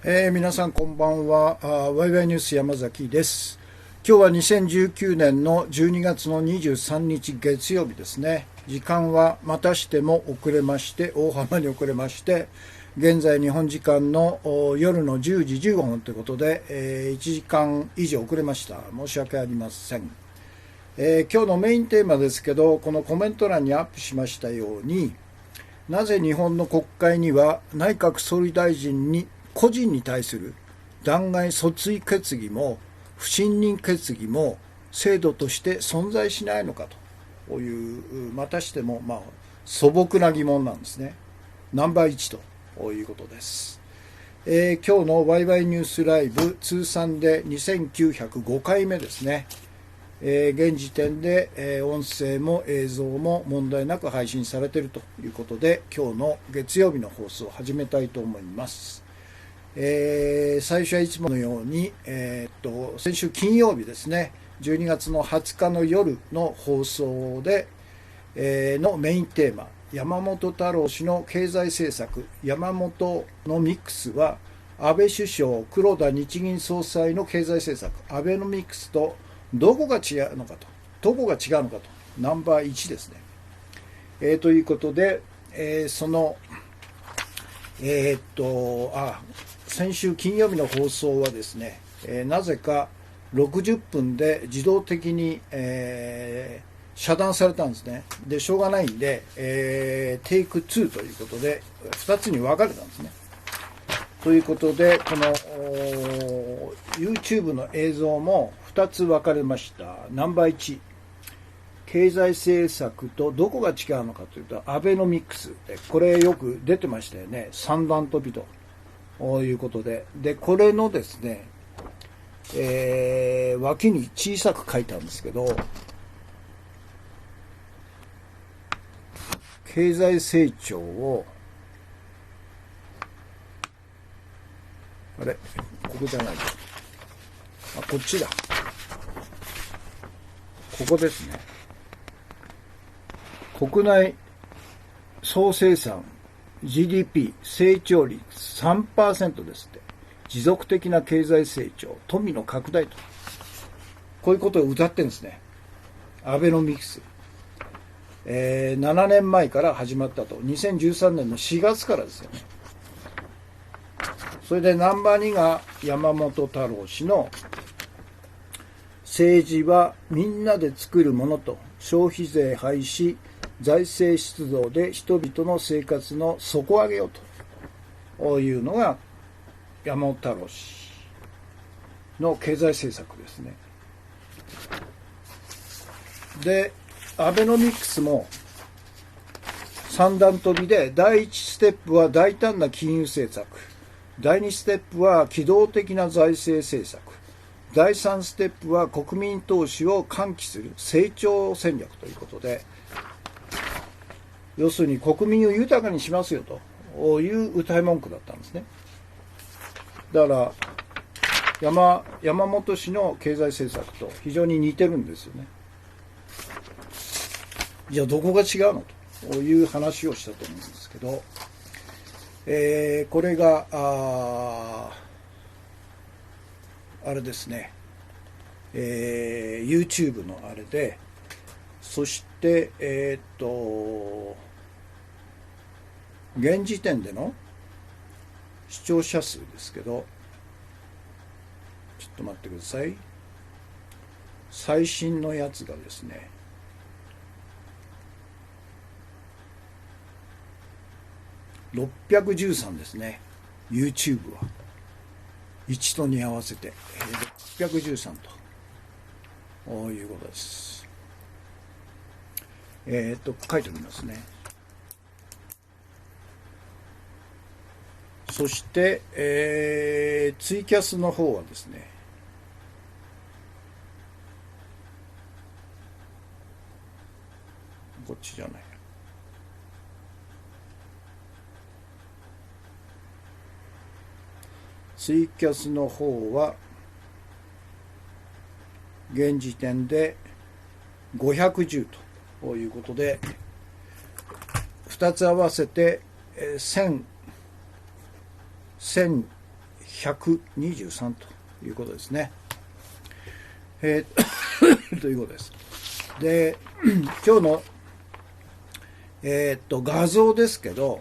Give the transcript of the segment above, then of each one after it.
皆さんこんばんは。ワイワイニュース山崎です。今日は2019年の12月の23日月曜日ですね。時間はまたしても遅れまして、大幅に遅れまして、現在日本時間の夜の10時15分ということで、1時間以上遅れました。申し訳ありません。今日のメインテーマですけど、このコメント欄にアップしましたように、なぜ日本の国会には内閣総理大臣に個人に対する弾劾訴追決議も不信任決議も制度として存在しないのかというまたしても素朴な疑問なんですね。ナンバー1ということです。今日のワイワイニュースライブ通算で2905回目ですね。現時点で、音声も映像も問題なく配信されているということで、今日の月曜日の放送を始めたいと思います。最初はいつものように、先週金曜日ですね、12月の20日の夜の放送で、のメインテーマ、山本太郎氏の経済政策、山本のミックスは、安倍首相、黒田日銀総裁の経済政策、アベノミクスとどこが違うのかと、ナンバー1ですね。ということで、その、先週金曜日の放送はですね、なぜか60分で自動的に、遮断されたんですね。で、しょうがないんで、テイク2ということで、2つに分かれたんですね。ということで、この YouTube の映像も2つ分かれました。ナンバー1、経済政策とどこが違うのかというと、アベノミクス。これよく出てましたよね。三段跳びということで。で、これのですね、脇に小さく書いたんですけど、経済成長を、あれここじゃないか。こっちだ。ここですね。国内総生産 GDP 成長率 3% ですって。持続的な経済成長、富の拡大と。こういうことを謳ってるんですね。アベノミクス。7年前から始まったと。2013年の4月からですよね。それでナンバー2が山本太郎氏の政治はみんなで作るものと、消費税廃止、財政出動で人々の生活の底上げよというのが山本太郎氏の経済政策ですね。で、アベノミクスも三段跳びで、第1ステップは大胆な金融政策、第2ステップは機動的な財政政策、第3ステップは国民投資を喚起する成長戦略ということで、要するに国民を豊かにしますよという謳い文句だったんですね。だから山本氏の経済政策と非常に似てるんですよね。じゃあどこが違うのという話をしたと思うんですけど、これがあれですね、YouTube のあれで、そして現時点での視聴者数ですけど、ちょっと待ってください。最新のやつがですね、613ですね。YouTube は1と2合わせて613ということです。書いておきますね。そして、ツイキャスの方はですね、こっちじゃない。ツイキャスの方は現時点で510ということで、2つ合わせて1100 123ということですね。ということです。で、今日の、画像ですけど、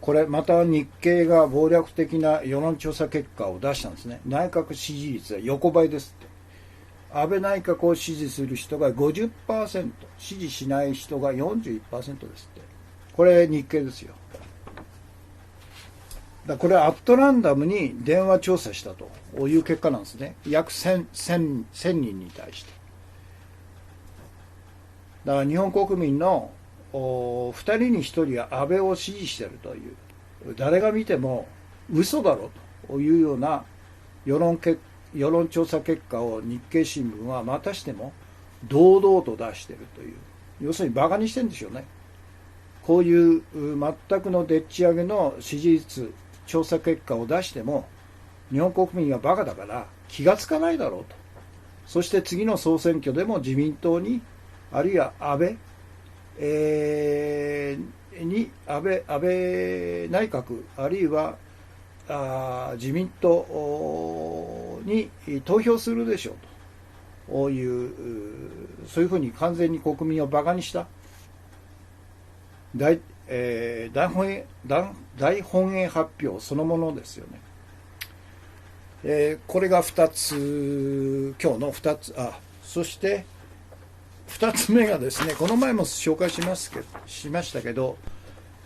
これまた日経が謀略的な世論調査結果を出したんですね。内閣支持率は横ばいですって。安倍内閣を支持する人が 50%、支持しない人が 41% ですって。これ日経ですよ。これはアットランダムに電話調査したという結果なんですね。約 1000人に対して。だから日本国民の2人に1人は安倍を支持しているという、誰が見ても嘘だろうというような世論調査結果を日経新聞はまたしても堂々と出しているという、要するにバカにしてるんでしょうね。こういう全くのでっち上げの支持率調査結果を出しても日本国民はバカだから気がつかないだろうと。そして次の総選挙でも自民党に、あるいは安倍内閣、あるいは自民党に投票するでしょうという、そういうふうに完全に国民をバカにした大本営発表そのものですよね。これが2つ、今日の2つ、そして2つ目がですね、この前も紹介しましたけど、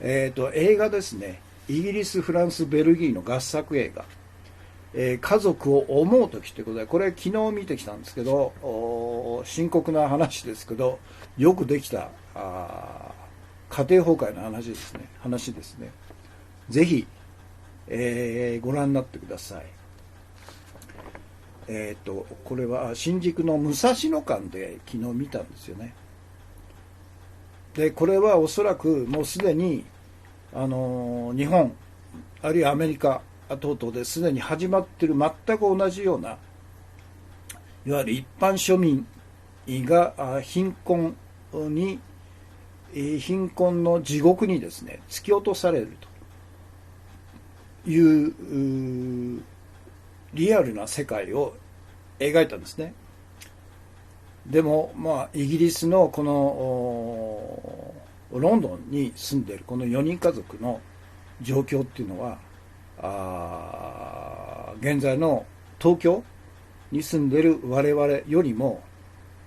映画ですね、イギリス、フランス、ベルギーの合作映画、家族を思うときということで、これ昨日見てきたんですけど、深刻な話ですけど、よくできた家庭崩壊の話ですね。ぜひ、ご覧になってください。これは新宿の武蔵野館で昨日見たんですよね。でこれはおそらくもうすでに日本あるいはアメリカ等々ですでに始まっている全く同じような、いわゆる一般庶民が貧困の地獄にですね突き落とされるというリアルな世界を描いたんですね。でもイギリスのこのロンドンに住んでいるこの4人家族の状況っていうのは現在の東京に住んでいる我々よりも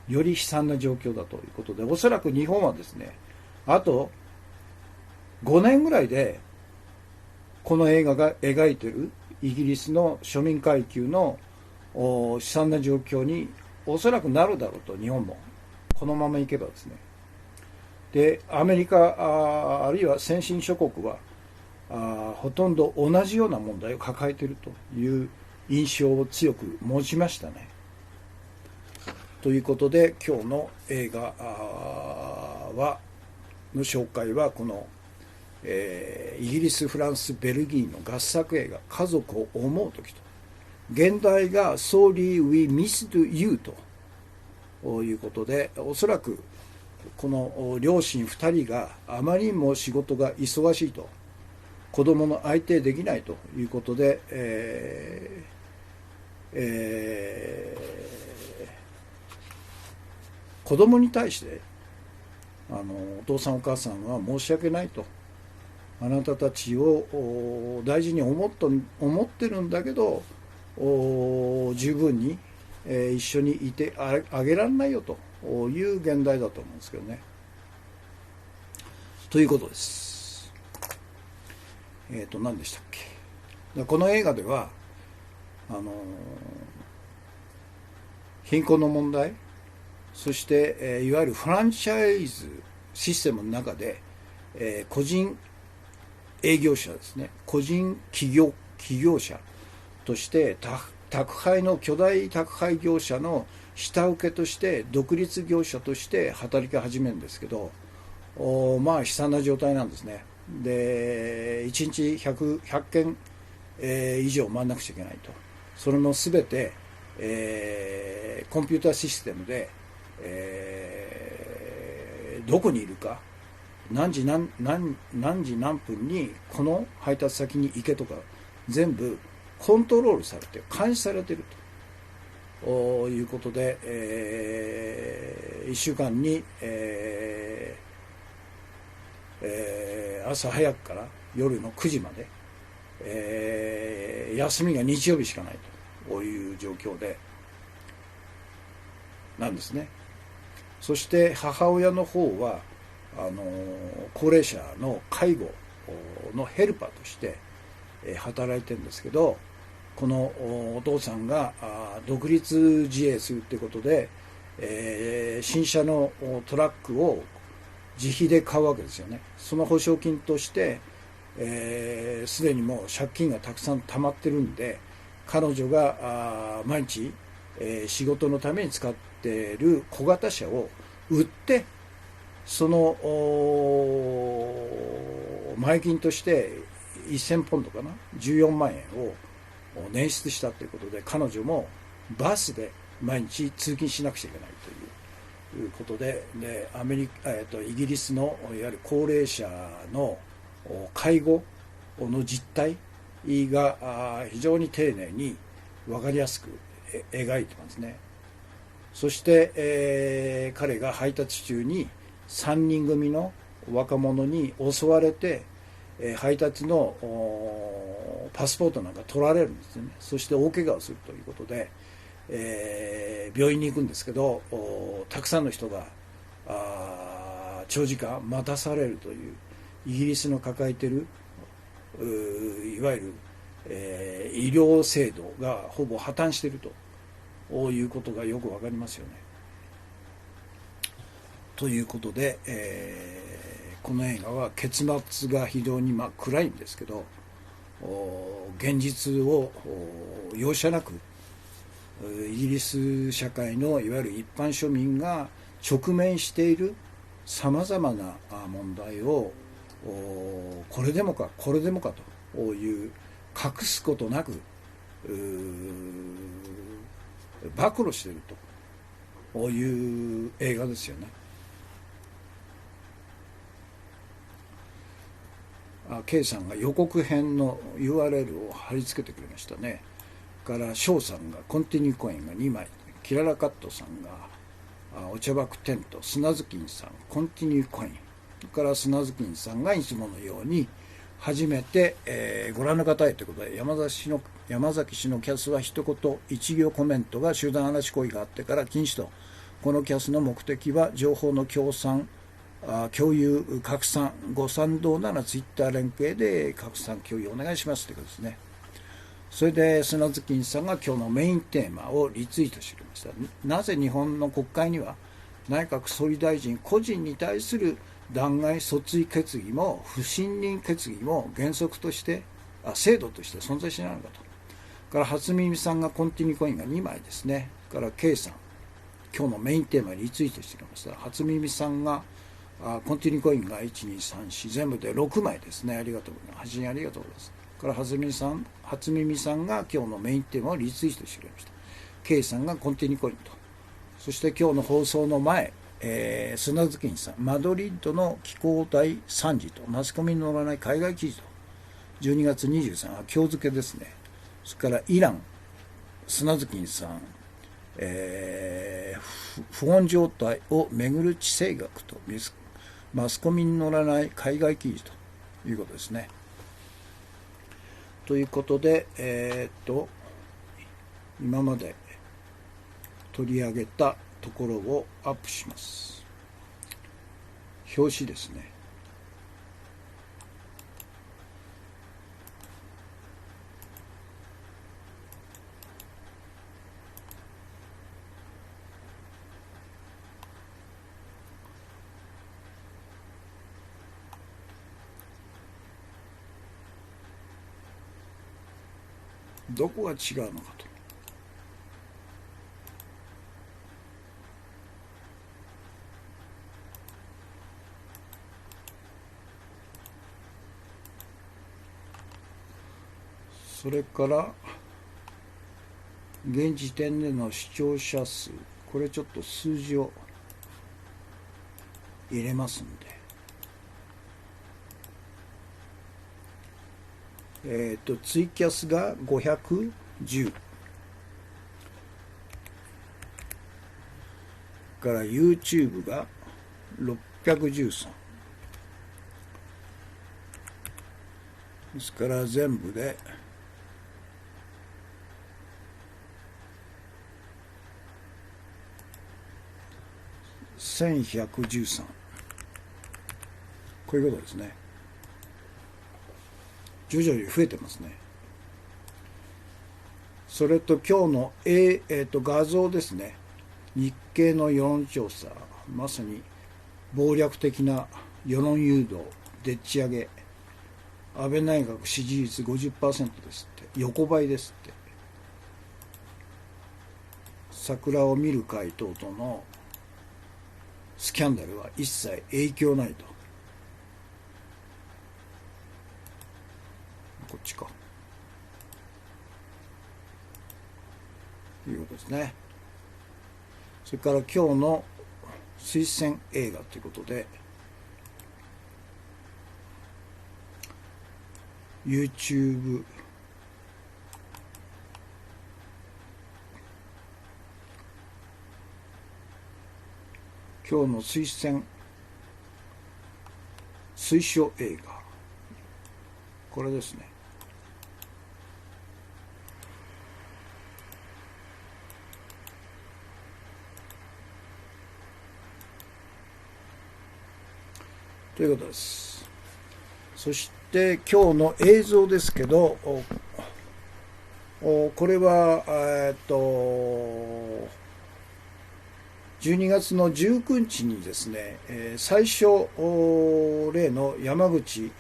より悲惨な状況だということで、おそらく日本はですね、あと5年ぐらいでこの映画が描いているイギリスの庶民階級の悲惨な状況におそらくなるだろうと、日本もこのままいけばですね。でアメリカあるいは先進諸国はほとんど同じような問題を抱えているという印象を強く持ちましたね。ということで今日の映画の紹介はこの、イギリス、フランス、ベルギーの合作映画「家族を思うとき」と、現代が「Sorry we missed you」ということで、おそらくこの両親2人があまりにも仕事が忙しいと、子供の相手できないということで、子供に対してお父さんお母さんは申し訳ないと、あなたたちを大事に思ってるんだけど十分に一緒にいてあげられないよという現代だと思うんですけどね。ということです。何でしたっけ。この映画では貧困の問題、そして、いわゆるフランチャイズシステムの中で、個人営業者ですね、個人企業者として巨大宅配業者の下請けとして独立業者として働き始めるんですけど、悲惨な状態なんですね。で1日100件、以上回らなくちゃいけないと。それも全て、コンピューターシステムで、どこにいるか、何時何分にこの配達先に行けとか、全部コントロールされて監視されているということで、1週間に、朝早くから夜の9時まで、休みが日曜日しかないという状況でなんですね。そして母親の方は高齢者の介護のヘルパーとして働いてるんですけど、このお父さんが独立自衛するということで、新車のトラックを自費で買うわけですよね。その保証金としてすでにもう借金がたくさん溜まってるんで、彼女が毎日仕事のために使っている小型車を売って、その前金として1000ポンドかな、14万円を捻出したということで、彼女もバスで毎日通勤しなくちゃいけないということで、イギリスのいわゆる高齢者の介護の実態が非常に丁寧に分かりやすく描いてますね。そして、彼が配達中に3人組の若者に襲われて、配達のパスポートなんか取られるんですよね。そして大怪我をするということで、病院に行くんですけど、たくさんの人が長時間待たされるというイギリスの抱えているいわゆる、医療制度がほぼ破綻しているということがよくわかりますよね。ということで、この映画は結末が非常に暗いんですけど、現実を容赦なくイギリス社会のいわゆる一般庶民が直面しているさまざまな問題をこれでもかこれでもかという隠すことなく暴露しているという映画ですよね。K さんが予告編の URL を貼り付けてくれましたね。から翔さんがコンティニューコインが2枚、キララカットさんがお茶爆テント、砂ずきんさんコンティニューコインから砂ずきんさんがいつものように初めて、ご覧の方へということで、山崎氏のキャスは一言一行コメントが集団話し行為があってから禁止と。このキャスの目的は情報の共有拡散、ご賛同ならツイッター連携で拡散共有お願いしますということですね。それで砂ずきんさんが今日のメインテーマをリツイートしてくれました。なぜ日本の国会には内閣総理大臣個人に対する弾劾訴追決議も不信任決議も原則として制度として存在しないのかと。から初耳さんがコンティニューコインが2枚ですね。から K さん今日のメインテーマにリツイートしてくれました。初耳さんがコンティニューコインが1234全部で6枚ですね。ありがとうございます。発信ありがとうございます。から初耳さんが今日のメインテーマをリツイートしてくれました。 K さんがコンティニューコインと。そして今日の放送の前、砂ずきんさんマドリッドの気候大惨事とマスコミに載らない海外記事と12月23日今日付けですね。それからイラン砂ずきんさん、不穏状態をめぐる地政学とマスコミに載らない海外記事ということですね。ということで、今まで取り上げたところをアップします。表紙ですね。どこが違うのかと。それから現時点での視聴者数、これちょっと数字を入れますんで、ツイキャスが510から YouTube が613ですから全部で1113、こういうことですね。徐々に増えてますね。それと今日の、画像ですね。日経の世論調査、まさに謀略的な世論誘導でっち上げ、安倍内閣支持率 50% ですって、横ばいですって、桜を見る会等々のスキャンダルは一切影響ないと。こっちか。いうことですね。それから今日の推薦映画ということで、YouTube 今日の推奨映画、これですね。ということです。そして今日の映像ですけど、これは12月の19日にですね、最初例の山口、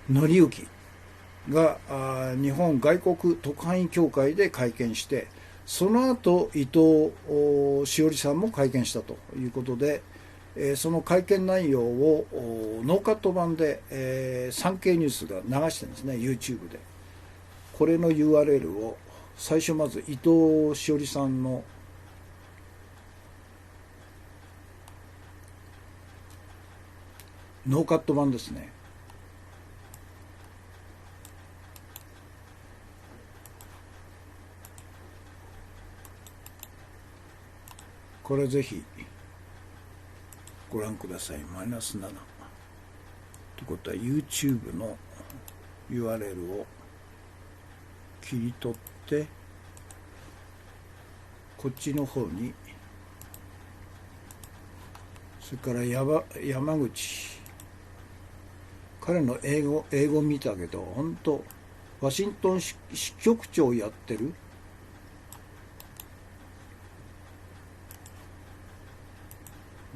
紀之が日本外国特派員協会で会見して、その後伊藤詩織さんも会見したということで、その会見内容をノーカット版で、産経ニュースが流してるんですね、 YouTube で。これの URL を最初まず伊藤詩織さんのノーカット版ですね。これぜひご覧ください。マイナス7ということは YouTube の URL を切り取ってこっちの方に、それから山口、彼の英語見たけど、本当ワシントン支局長やってる、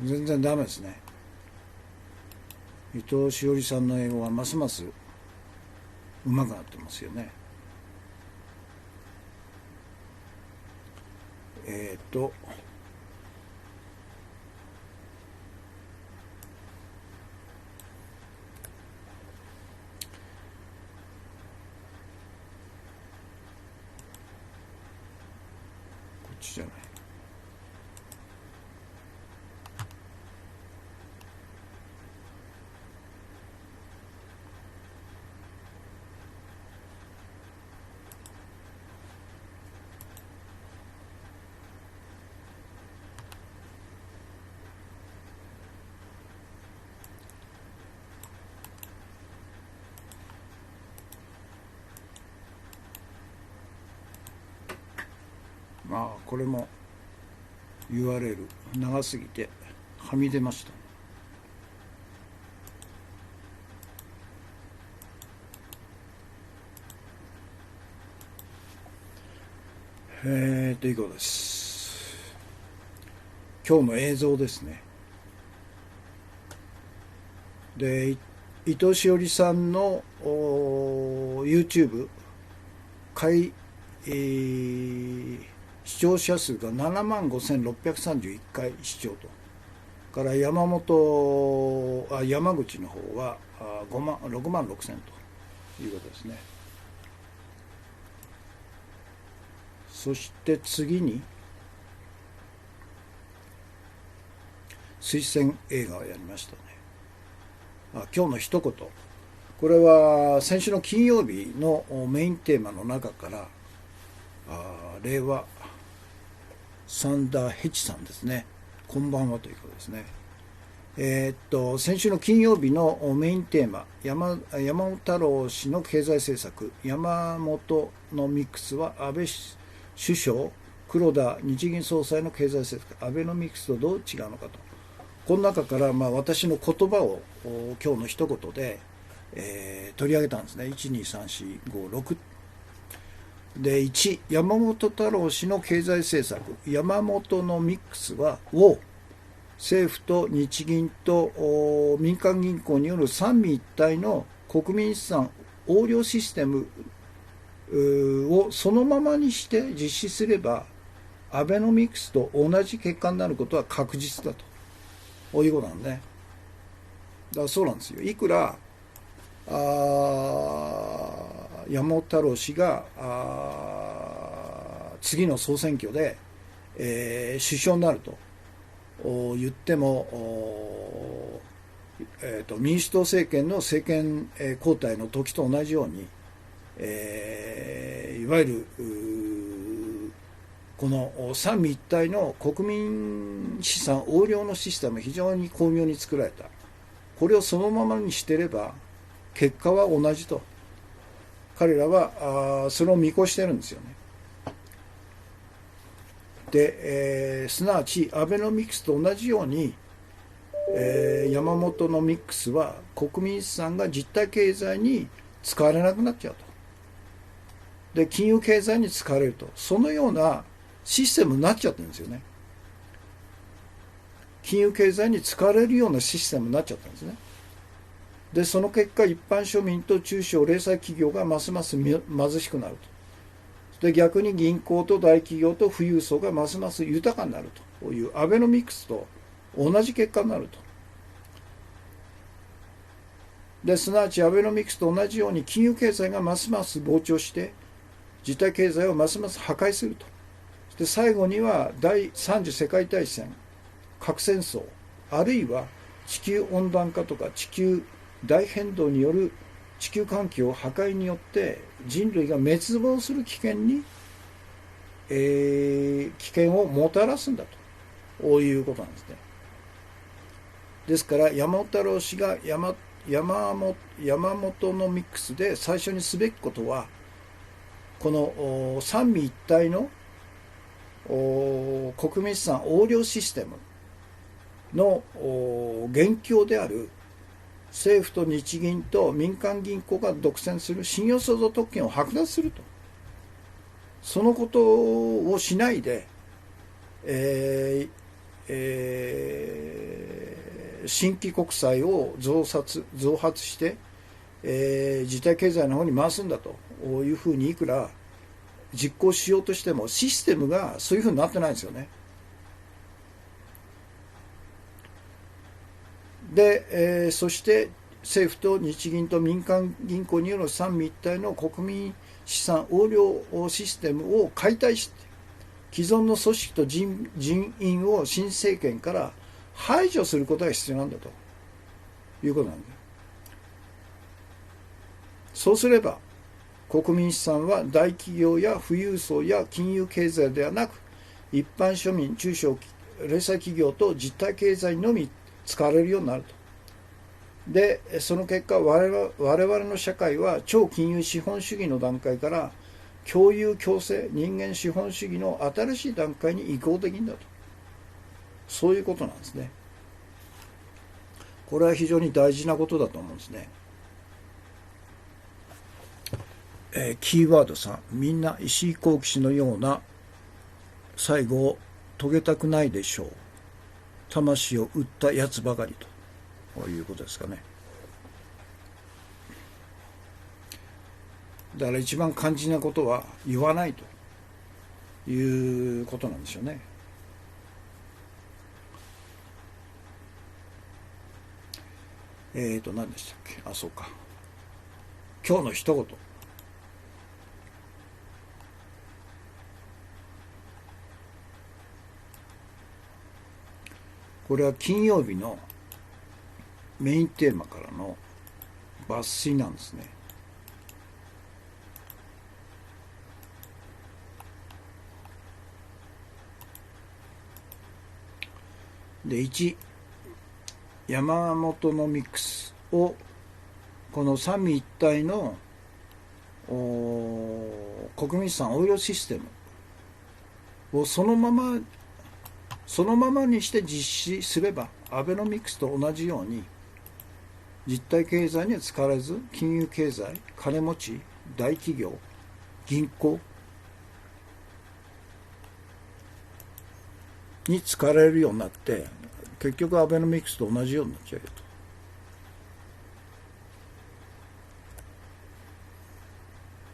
全然ダメですね。伊藤詩織さんの英語はますます上手くなってますよね。こっちじゃない。まあこれも URL 長すぎてはみ出ました。ということです。今日の映像ですね。で、伊藤詩織さんのYouTube 視聴者数が75,631回視聴と。から山口の方は6万6千ということですね。そして次に推薦映画をやりましたね。今日の一言。これは先週の金曜日のメインテーマの中から、令和サンダーヘチさんですね。こんばんはということですね。先週の金曜日のメインテーマ、山本太郎氏の経済政策、山本のミックスは安倍首相、黒田日銀総裁の経済政策、アベノミクスとどう違うのかと。この中から、私の言葉を今日の一言で、取り上げたんですね。1、2、3、4、5、6。で、1、山本太郎氏の経済政策、山本のミックスを政府と日銀と民間銀行による三位一体の国民資産横領システムをそのままにして実施すれば、アベノミクスと同じ結果になることは確実だと。こういうことなんね。だからそうなんですよ。いくら山本太郎氏が次の総選挙で、首相になると言っても、民主党政権の政権交代の時と同じように、いわゆるこの三位一体の国民資産横領のシステム、非常に巧妙に作られた。これをそのままにしていれば結果は同じと。彼らはそれを見越してるんですよね。で、すなわちアベノミクスと同じように、山本のミックスは国民資産が実体経済に使われなくなっちゃうと。で、金融経済に使われると。そのようなシステムになっちゃってるんですよね。金融経済に使われるようなシステムになっちゃったんですね。で、その結果、一般庶民と中小零細企業がますます貧しくなると。で、逆に銀行と大企業と富裕層がますます豊かになるというアベノミクスと同じ結果になると。で、すなわちアベノミクスと同じように金融経済がますます膨張して、実体経済をますます破壊すると。で、最後には第3次世界大戦、核戦争、あるいは地球温暖化とか地球大変動による地球環境破壊によって人類が滅亡する危険に、危険をもたらすんだということなんですね。ですから山本太郎氏が山本のミックスで最初にすべきことは、この三位一体の国民資産横領システムの元凶である政府と日銀と民間銀行が独占する信用創造特権を剥奪すると。そのことをしないで、新規国債を増発して、実体経済の方に回すんだというふうにいくら実行しようとしても、システムがそういうふうになってないんですよね。で、そして政府と日銀と民間銀行による三位一体の国民資産横領システムを解体して、既存の組織と人員を新政権から排除することが必要なんだということなんだ。そうすれば国民資産は大企業や富裕層や金融経済ではなく、一般庶民、中小零細企業と実体経済のみ使われるようになると。で、その結果、我々の社会は超金融資本主義の段階から共有共生人間資本主義の新しい段階に移行できるんだと。そういうことなんですね。これは非常に大事なことだと思うんですね。キーワード3、みんな石井幸喜氏のような最後を遂げたくないでしょう。魂を売ったやつばかりということですかね。だから一番肝心なことは言わないということなんでしょうね。何でしたっけ。そうか。今日の一言。これは金曜日のメインテーマからの抜粋なんですね。で1、山本のミックスをこの三位一体の国民資産オイルシステムをそのままにして実施すれば、アベノミクスと同じように実体経済には使われず、金融経済、金持ち、大企業、銀行に使われるようになって、結局アベノミクスと同じようになっちゃうよ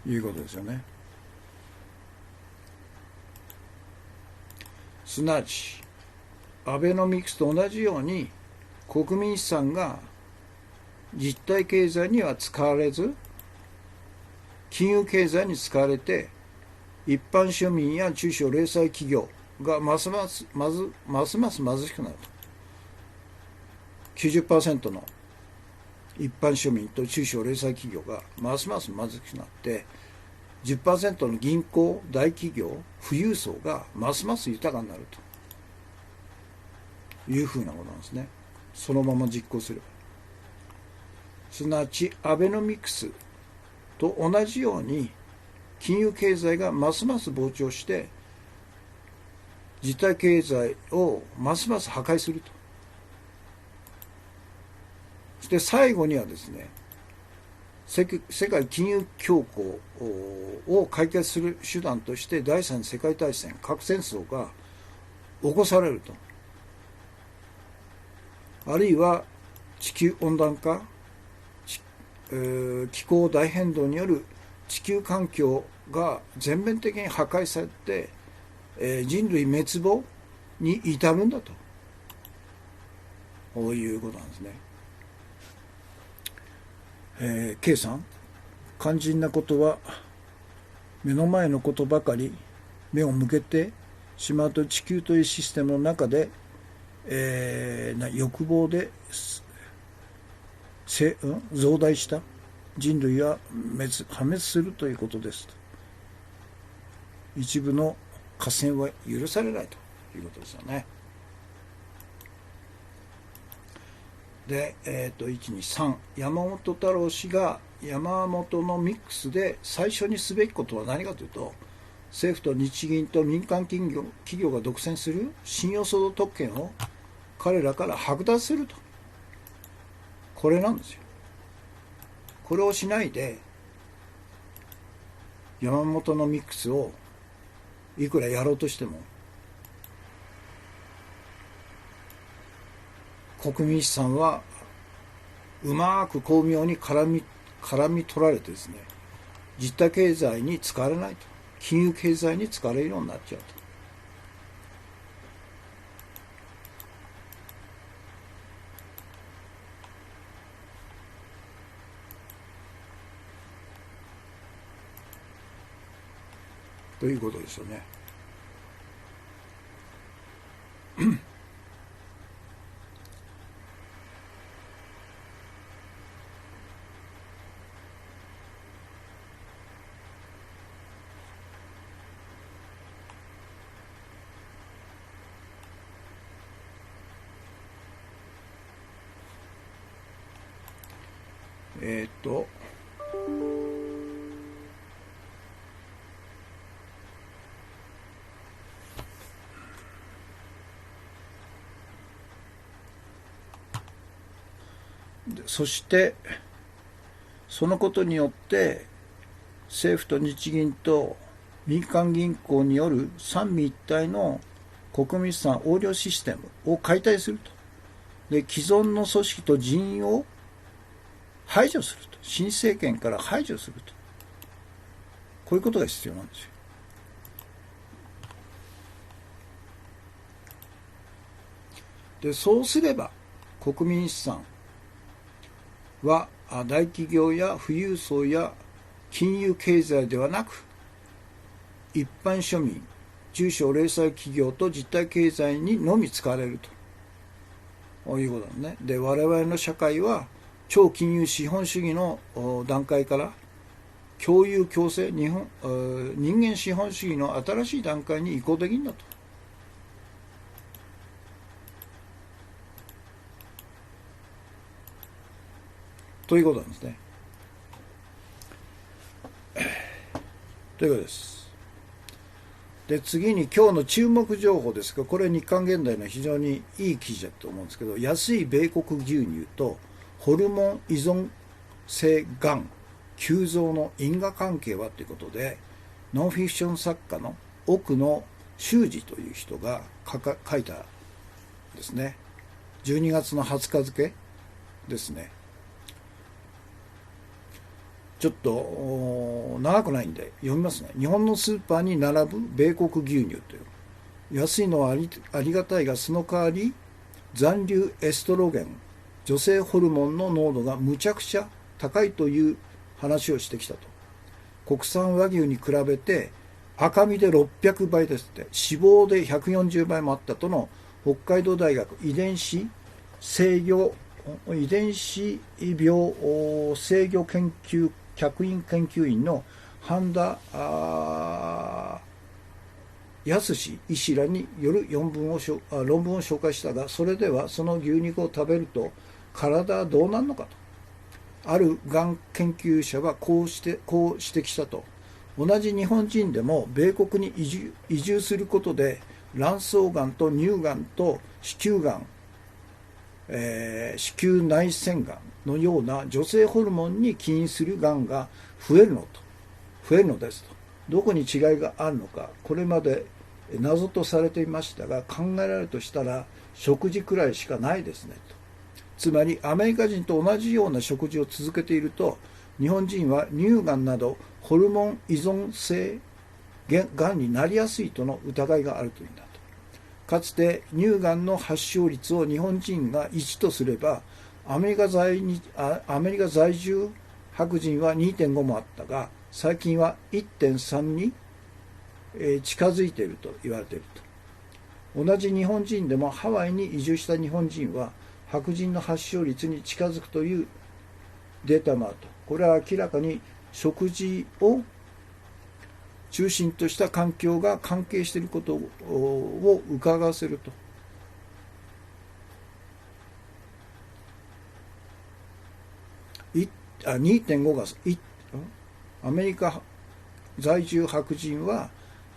ということですよね。すなわちアベノミクスと同じように国民資産が実体経済には使われず、金融経済に使われて、一般庶民や中小零細企業がますます貧しくなると。90% の一般庶民と中小零細企業がますます貧しくなって、10% の銀行、大企業、富裕層がますます豊かになるというふうなことなんですね。そのまま実行すれば。すなわちアベノミクスと同じように金融経済がますます膨張して実体経済をますます破壊すると。そして最後にはですね、世界金融恐慌を解決する手段として第三次世界大戦、核戦争が起こされると。あるいは地球温暖化、気候大変動による地球環境が全面的に破壊されて、人類滅亡に至るんだと、こういうことなんですね。K さん、肝心なことは目の前のことばかり目を向けてしまうと、地球というシステムの中で、欲望で増大した人類は破滅するということですと。一部の河川は許されないということですよね。で、123、山本太郎氏が山本のミックスで最初にすべきことは何かというと、政府と日銀と民間企業が独占する信用相続特権を彼らから剥奪すると、これなんですよ。これをしないで山本のミックスをいくらやろうとしても、国民資産はうまく巧妙に絡み取られてですね、実体経済に使われないと、金融経済に使われるようになっちゃうということですよね。そしてそのことによって政府と日銀と民間銀行による三位一体の国民資産横領システムを解体すると。で、既存の組織と人員を排除すると。新政権から排除すると。こういうことが必要なんですよ。で、そうすれば国民資産は大企業や富裕層や金融経済ではなく、一般庶民、中小零細企業と実体経済にのみ使われるいうことなんね。で、我々の社会は超金融資本主義の段階から共有共生人間資本主義の新しい段階に移行できるんだと。ということなんですね。ということです。で、次に今日の注目情報ですが、これ日刊現代の非常にいい記事だと思うんですけど、安い米国牛乳とホルモン依存性がん急増の因果関係はということで、ノンフィクション作家の奥野修二という人が書いたですね。12月の20日付ですね。ちょっと長くないんで読みますね。日本のスーパーに並ぶ米国牛乳という。安いのはありがたいが、その代わり残留エストロゲン、女性ホルモンの濃度がむちゃくちゃ高いという話をしてきたと。国産和牛に比べて赤身で600倍ですって、脂肪で140倍もあったとの北海道大学遺伝子病制御研究客員研究員の半田康医師らによる論文を紹介したが、それではその牛肉を食べると体はどうなるのかと。あるがん研究者はこう指摘したと。同じ日本人でも米国に移住することで卵巣がんと乳がんと子宮がん、子宮内腺がんのような女性ホルモンに起因するがんが増えるのですと。どこに違いがあるのか、これまで謎とされていましたが、考えられるとしたら食事くらいしかないですねと。つまりアメリカ人と同じような食事を続けていると、日本人は乳がんなどホルモン依存性がんになりやすいとの疑いがあるというんだと。かつて乳がんの発症率を日本人が1とすれば、アメリカ在住白人は 2.5 もあったが、最近は 1.3 に近づいていると言われていると。同じ日本人でもハワイに移住した日本人は白人の発症率に近づくというデータもあると。これは明らかに食事を中心とした環境が関係していることを伺わせると。2.5 がアメリカ在住白人は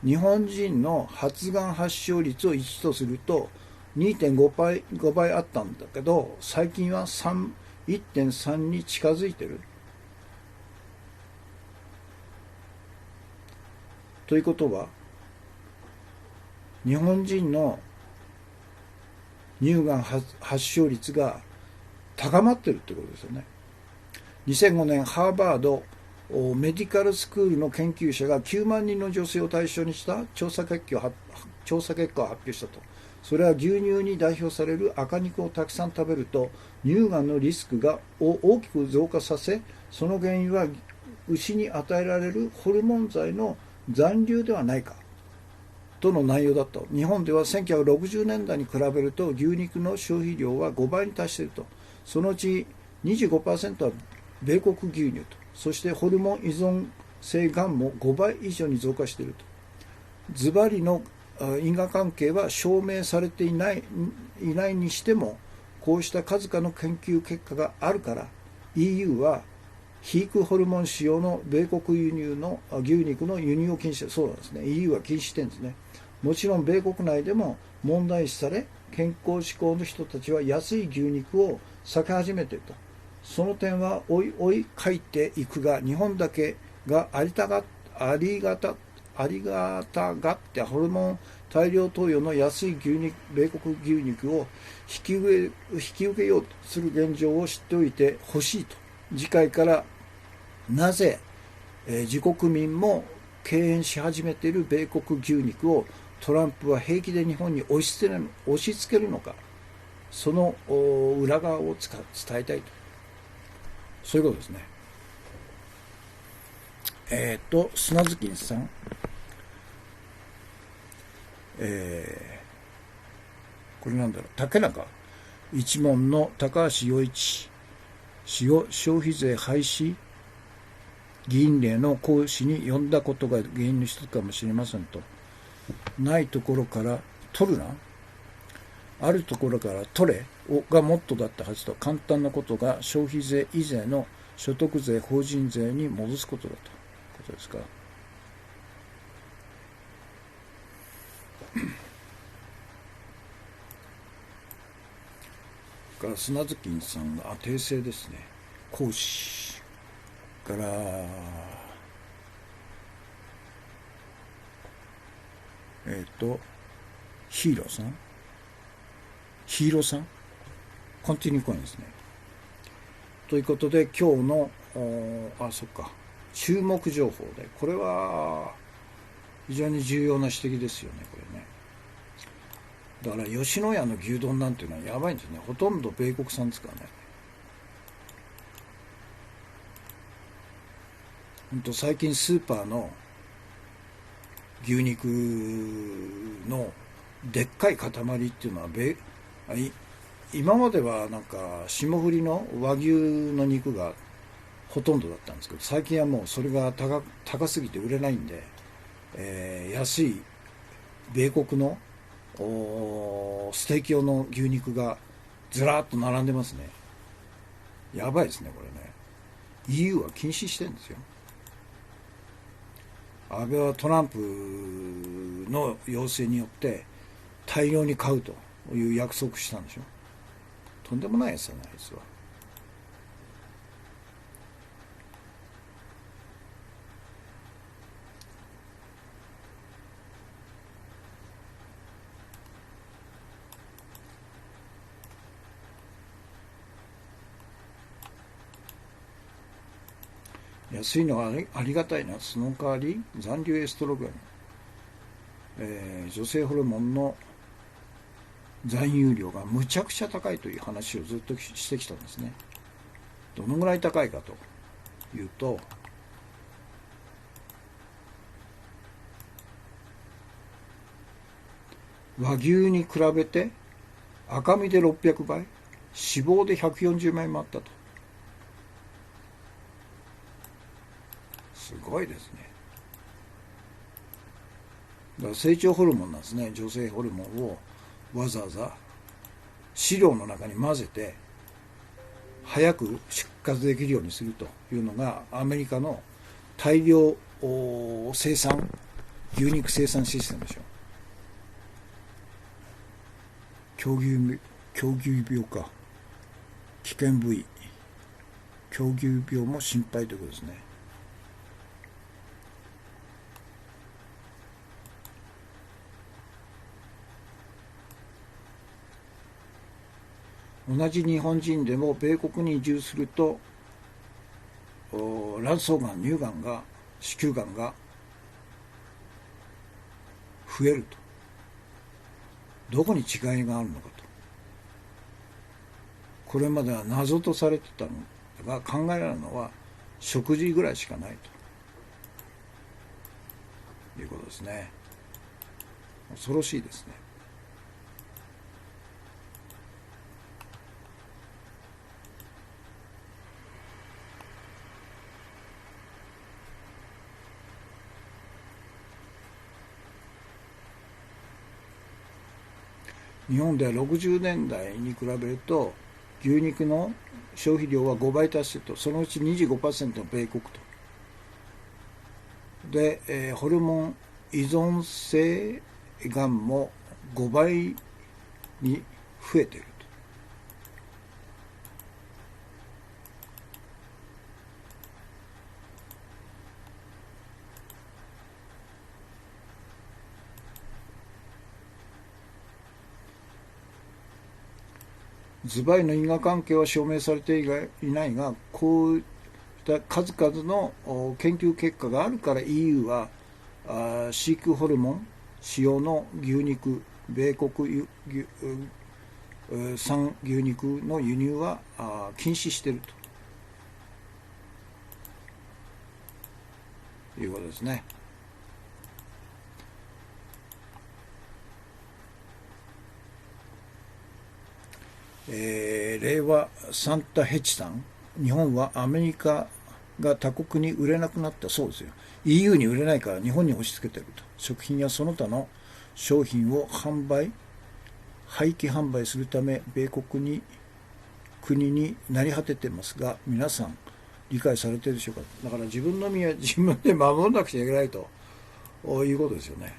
日本人の発がん発症率を1とすると 2.5 倍あったんだけど、最近は 1.3 に近づいてるということは、日本人の乳がん発症率が高まってるってことですよね。2005年ハーバードメディカルスクールの研究者が9万人の女性を対象にした調査結果を発表したと。それは牛乳に代表される赤肉をたくさん食べると乳がんのリスクを大きく増加させ、その原因は牛に与えられるホルモン剤の残留ではないかとの内容だった。日本では1960年代に比べると牛肉の消費量は5倍に達していると。そのうち 25% は米国牛乳と。そしてホルモン依存性がんも5倍以上に増加していると。ズバリの因果関係は証明されていないにしても、こうした数々の研究結果があるから EU は肥育ホルモン使用の米国輸入の牛肉の輸入を禁止して、そうなんですね。EU は禁止してるんですね。もちろん米国内でも問題視され、健康志向の人たちは安い牛肉を避け始めていると。その点は追い書いていくが、日本だけがありがたがってホルモン大量投与の安い米国牛肉を引き受けようとする現状を知っておいてほしいと。次回からなぜ自国民も敬遠し始めている米国牛肉をトランプは平気で日本に押し付けるのか、その裏側を伝えたいと、そういうことですね。砂月さん、これなんだろう、竹中一門の高橋洋一氏を消費税廃止議員令の行使に呼んだことが原因の一つかもしれませんと。ないところから取るな、あるところから取れがモットーだったはずと。簡単なことが消費税以前の所得税、法人税に戻すことだということですか。から砂月さんが訂正ですね。講師からヒーローさんコンティニューコインですね。ということで今日のそっか、注目情報で、これは非常に重要な指摘ですよね、これね。だから吉野家の牛丼なんていうのはやばいんですね。ほとんど米国産ですからね。本当最近スーパーの牛肉のでっかい塊っていうのは今まではなんか霜降りの和牛の肉がほとんどだったんですけど、最近はもうそれが高すぎて売れないんで、安い米国のステーキ用の牛肉がずらっと並んでますね。やばいですね、これね。 EU は禁止してるんですよ。安倍はトランプの要請によって大量に買うという約束したんでしょ。とんでもないやつだな、あいつは。安いのはありがたいな。その代わり残留エストロゲン、女性ホルモンの残留量がむちゃくちゃ高いという話をずっとしてきたんですね。どのぐらい高いかというと、和牛に比べて赤身で600倍、脂肪で140倍もあったと。すごいですね。だから成長ホルモンなんですね。女性ホルモンをわざわざ飼料の中に混ぜて早く出荷できるようにするというのがアメリカの大量生産、牛肉生産システムでしょ。狂牛病か、危険部位、狂牛病も心配ということですね。同じ日本人でも米国に移住すると卵巣がん、乳がんが、子宮がんが増えると。どこに違いがあるのかと。これまでは謎とされてたのが、考えられるのは食事ぐらいしかないということですね。恐ろしいですね。日本では60年代に比べると牛肉の消費量は5倍達してと。そのうち 25% の米国と。で、ホルモン依存性がんも5倍に増えていると。ズバリの因果関係は証明されていないが、こういった数々の研究結果があるから EU は飼育ホルモン使用の牛肉、米国産牛肉の輸入は禁止しているということですね。令和サンタヘチさん、日本はアメリカが他国に売れなくなったそうですよ。 EU に売れないから日本に押し付けてると。食品やその他の商品を廃棄販売するため米国になり果ててますが、皆さん理解されてるでしょうか。だから自分の身は自分で守らなくちゃいけないということですよね。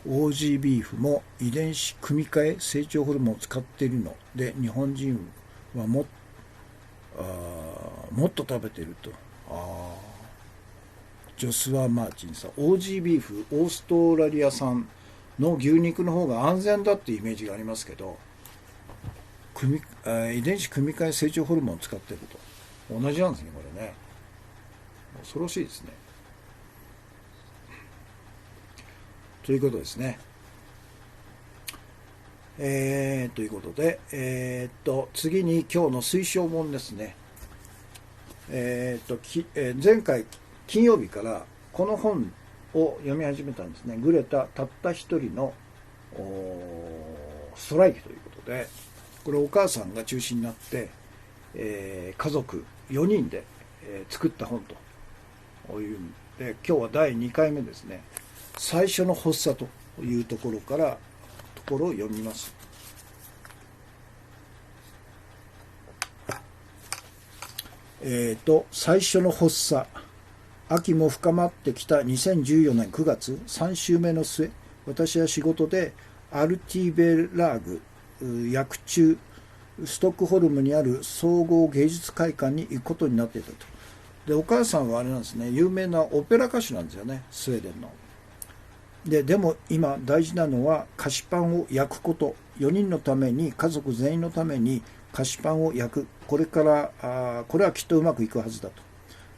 オージービーフも遺伝子組み換え成長ホルモンを使っているので、日本人はもっと食べていると。ジョスワ・マーチンさん、オージービーフ、オーストラリア産の牛肉の方が安全だっていうイメージがありますけど、遺伝子組み換え成長ホルモンを使っていると。同じなんですね、これね。恐ろしいですね。ということですね。ということで、次に今日の推奨本ですね。前回金曜日からこの本を読み始めたんですね。グレタたった一人のストライキということで、これお母さんが中心になって、家族4人で、作った本というんで、今日は第2回目ですね。最初の発作というところを読みます。最初の発作。秋も深まってきた2014年9月、3週目の末、私は仕事でアルティベラーグ薬中ストックホルムにある総合芸術会館に行くことになっていたと。で、お母さんはあれなんですね、有名なオペラ歌手なんですよね、スウェーデンの。でも今大事なのは菓子パンを焼くこと。4人のために、家族全員のために菓子パンを焼く。これはきっとうまくいくはずだと。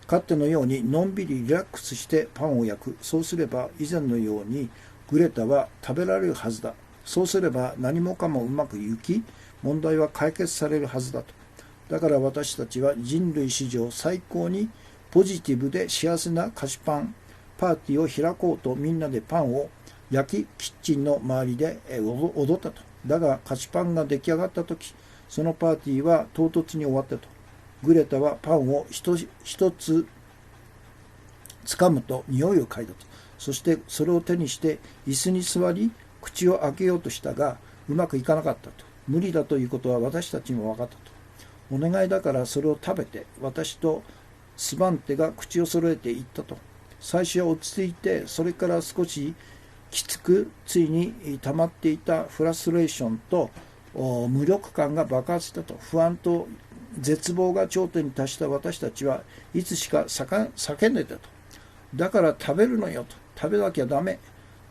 かつてのようにのんびりリラックスしてパンを焼く。そうすれば以前のようにグレタは食べられるはずだ。そうすれば何もかもうまくいき、問題は解決されるはずだと。だから私たちは人類史上最高にポジティブで幸せな菓子パンパーティーを開こうと、みんなでパンを焼き、キッチンの周りで踊ったと。だが菓子パンが出来上がった時、そのパーティーは唐突に終わったと。グレタはパンを一つ掴むと匂いを嗅いだと。そしてそれを手にして椅子に座り、口を開けようとしたがうまくいかなかったと。無理だということは私たちにも分かったと。お願いだからそれを食べて。私とスバンテが口を揃えて言ったと。最初は落ち着いて、それから少しきつく、ついに溜まっていたフラストレーションと無力感が爆発したと。不安と絶望が頂点に達した私たちはいつしか叫んでたと。だから食べるのよと。食べなきゃダメ。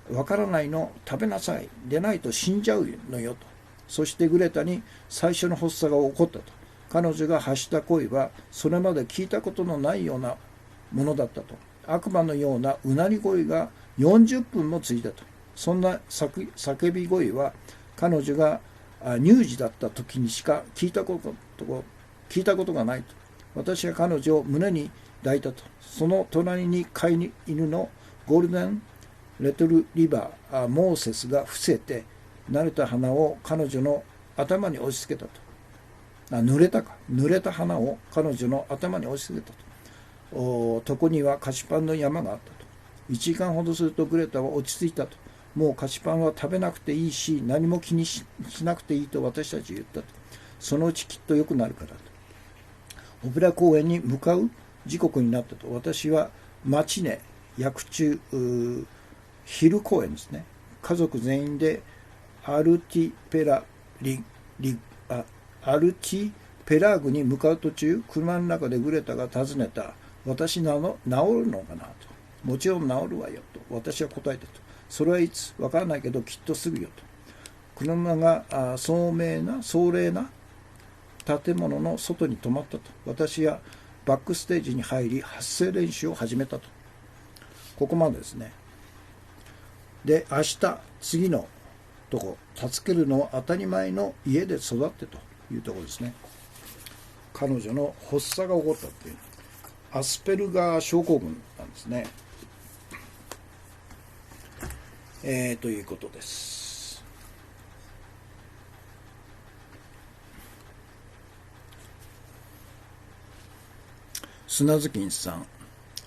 わからないの、食べなさい。でないと死んじゃうのよと。そしてグレタに最初の発作が起こったと。彼女が発した声はそれまで聞いたことのないようなものだったと。悪魔のようなうなり声が40分も続いたと。そんな叫び声は彼女が乳児だった時にしか聞いたことがないと。私は彼女を胸に抱いたと。その隣に飼い犬のゴールデンレトルリバーモーセスが伏せて、慣れた花を彼女の頭に押し付けたと。濡れた花を彼女の頭に押し付けたと。床には菓子パンの山があったと。1時間ほどするとグレタは落ち着いたと。もう菓子パンは食べなくていいし、何も気にしなくていいと私たちは言ったと。そのうちきっと良くなるからと。オペラ公演に向かう時刻になったと。私はマチネ、薬中、昼公演ですね。家族全員でアルティペラーグに向かう途中、車の中でグレタが尋ねた。私治るのかなと。もちろん治るわよと私は答えたと。それはいつわからないけどきっとすぐよと。車が壮麗な建物の外に止まったと。私はバックステージに入り発声練習を始めたと。ここまでですね。で、明日次のとこ、助けるのは当たり前の家で育ってというところですね。彼女の発作が起こったっていう、アスペルガー症候群なんですね。ということです。砂ずきんさん、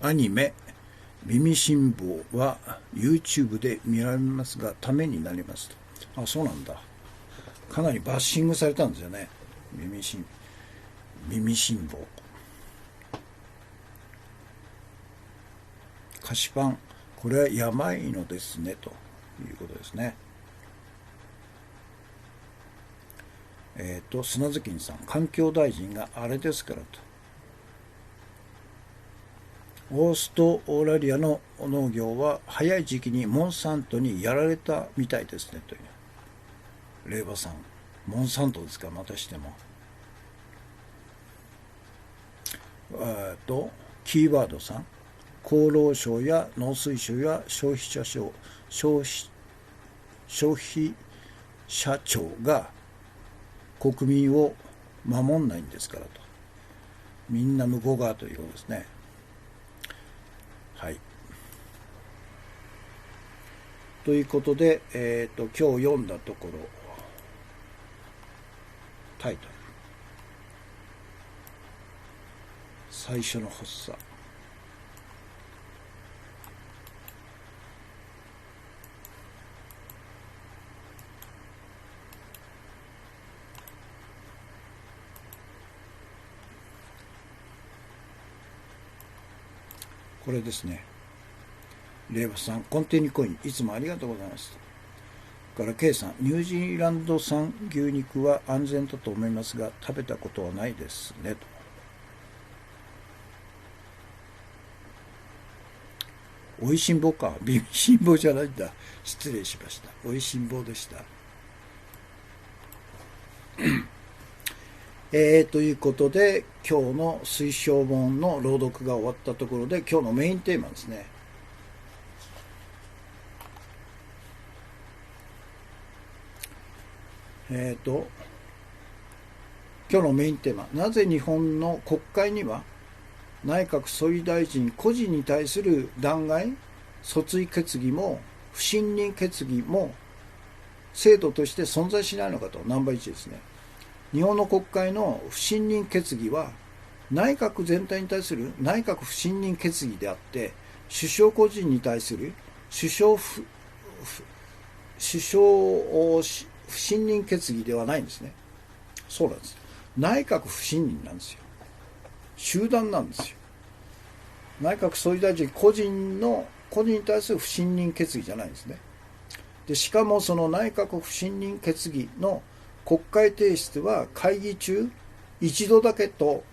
アニメ耳辛抱は YouTube で見られますがためになりますと。あ、そうなんだ。かなりバッシングされたんですよね。耳辛抱。菓子パン、これはやばいのですねということですね。砂ずきんさん、環境大臣があれですからと。オーストラリアの農業は早い時期にモンサントにやられたみたいですねという。レイバさん、モンサントですか、またしても。キーワードさん、厚労省や農水省や消費者庁が国民を守んないんですからと。みんな向こう側ということですね。はい。ということで、今日読んだところ、タイトル。最初の発作。これですね。レイバさん、コンティニューコイン、いつもありがとうございます。から K さん、ニュージーランド産牛肉は安全だと思いますが、食べたことはないですね、と。おいしんぼか。ビビしんぼじゃないんだ。失礼しました。おいしんぼでした。ということで、今日の推奨本の朗読が終わったところで、今日のメインテーマですね。今日のメインテーマ、なぜ日本の国会には内閣総理大臣個人に対する弾劾、訴追決議も不信任決議も制度として存在しないのかと。ナンバー1ですね。日本の国会の不信任決議は内閣全体に対する内閣不信任決議であって、首相個人に対する首相不信任決議ではないんですね。そうなんです。内閣不信任なんですよ。集団なんですよ。内閣総理大臣個人に対する不信任決議じゃないんですね。でしかもその内閣不信任決議の国会提出は会議中一度だけと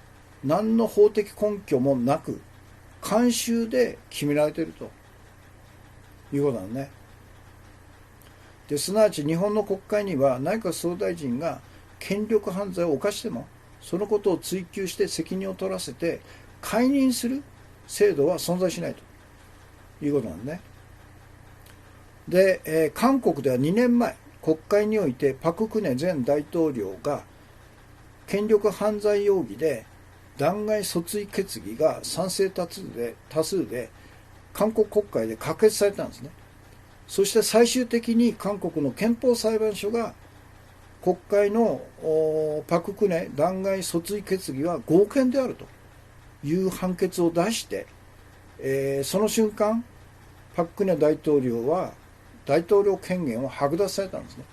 何の法的根拠もなく慣習で決められているということなんね。ですなわち日本の国会には内閣総理大臣が権力犯罪を犯してもそのことを追及して責任を取らせて解任する制度は存在しないということなんね。で、韓国では2年前国会においてパク・クネ前大統領が権力犯罪容疑で弾劾訴追決議が賛成多数で韓国国会で可決されたんですね。そして最終的に韓国の憲法裁判所が国会のパク・クネ弾劾訴追決議は合憲であるという判決を出して、その瞬間パク・クネ大統領は大統領権限を剥奪されたんですね。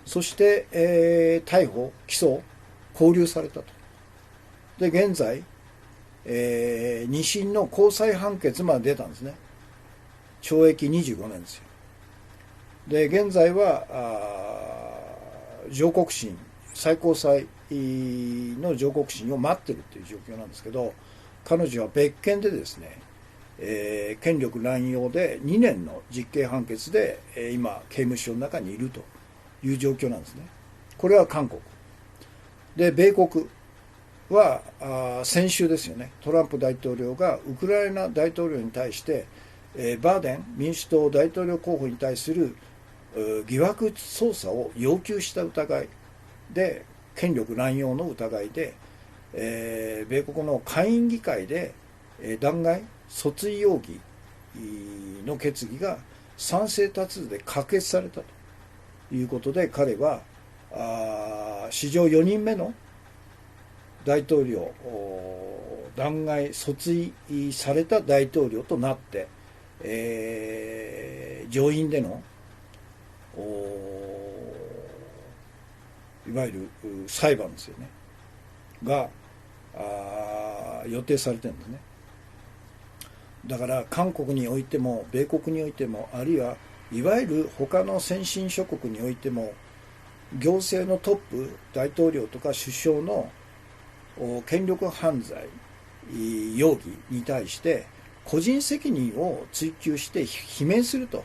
そして、逮捕、起訴、勾留されたと。で現在、2審の高裁判決まで出たんですね。懲役25年ですよ。で現在は上告審、最高裁の上告審を待っているという状況なんですけど、彼女は別件でですね、権力乱用で2年の実刑判決で、今刑務所の中にいるという状況なんですね。これは韓国で、米国は先週ですよね、トランプ大統領がウクライナ大統領に対して、バーデン民主党大統領候補に対する疑惑捜査を要求した疑いで、権力乱用の疑いで、米国の下院議会で弾劾訴追容疑の決議が賛成多数で可決されたということで、彼は弾劾訴追された大統領となって、上院でのいわゆる裁判ですよねが予定されてるんですね。だから韓国においても米国においても、あるいはいわゆる他の先進諸国においても、行政のトップ、大統領とか首相の権力犯罪容疑に対して個人責任を追及して罷免すると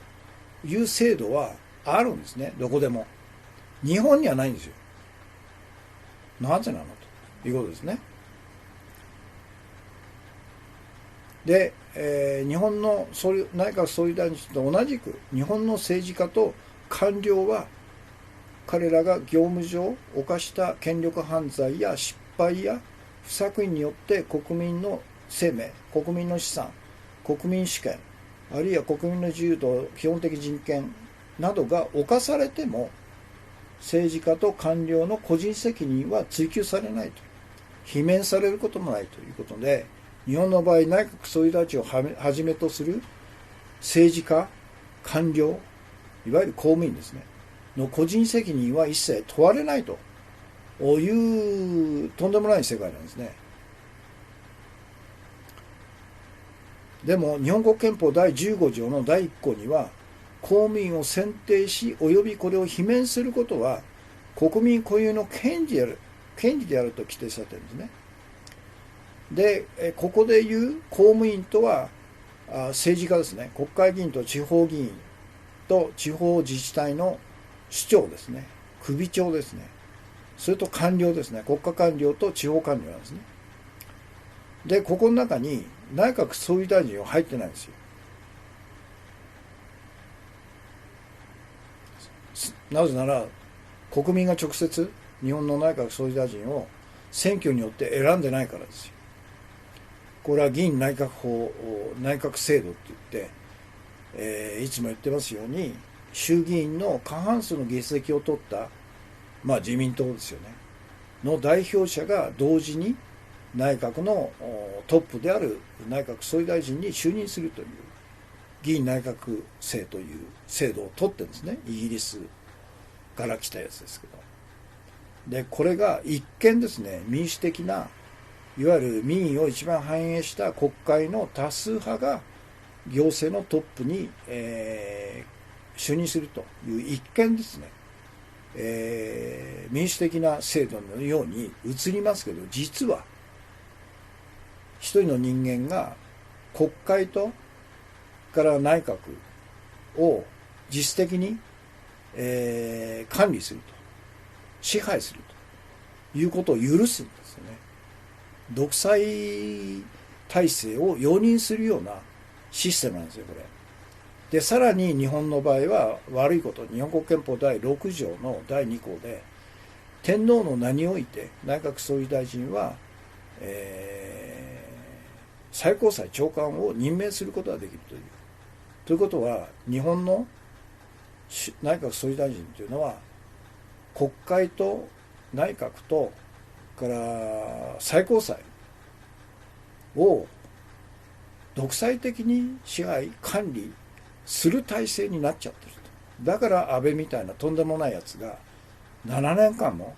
いう制度はあるんですね、どこでも。日本にはないんですよ。なぜなのということですね。で、日本の内閣総理大臣と同じく、日本の政治家と官僚は彼らが業務上犯した権力犯罪や失敗や不作為によって国民の生命、国民の資産、国民主権、あるいは国民の自由と基本的人権などが侵されても、政治家と官僚の個人責任は追及されないと、罷免されることもないということで、日本の場合、内閣総理大臣をはじめとする政治家、官僚、いわゆる公務員ですね、の個人責任は一切問われないというとんでもない世界なんですね。でも日本国憲法第15条の第1項には、公務員を選定し及びこれを罷免することは国民固有の権利であると規定されているんですね。で、ここでいう公務員とは政治家ですね、国会議員と地方議員と地方自治体の首長ですね、首長ですね、それと官僚ですね、国家官僚と地方官僚なんですね。で、ここの中に内閣総理大臣は入ってないんですよ。なぜなら国民が直接日本の内閣総理大臣を選挙によって選んでないからですよ。これは議員内閣法、内閣制度って言って、いつも言ってますように、衆議院の過半数の議席を取った、自民党ですよね、の代表者が同時に内閣のトップである内閣総理大臣に就任するという議員内閣制という制度を取ってるんですね。イギリスから来たやつですけど。で、これが一見ですね、民主的ないわゆる民意を一番反映した国会の多数派が行政のトップに、就任するという一見ですね、民主的な制度のように映りますけど、実は一人の人間が国会とから内閣を実質的に、管理すると、支配するということを許すんですよね。独裁体制を容認するようなシステムなんですよ、これ。で、さらに日本の場合は悪いこと、日本国憲法第6条の第2項で、天皇の名において内閣総理大臣は、最高裁長官を任命することができるという。ということは、日本の内閣総理大臣というのは、国会と内閣とから最高裁を独裁的に支配管理する体制になっちゃってると。だから安倍みたいなとんでもないやつが7年間も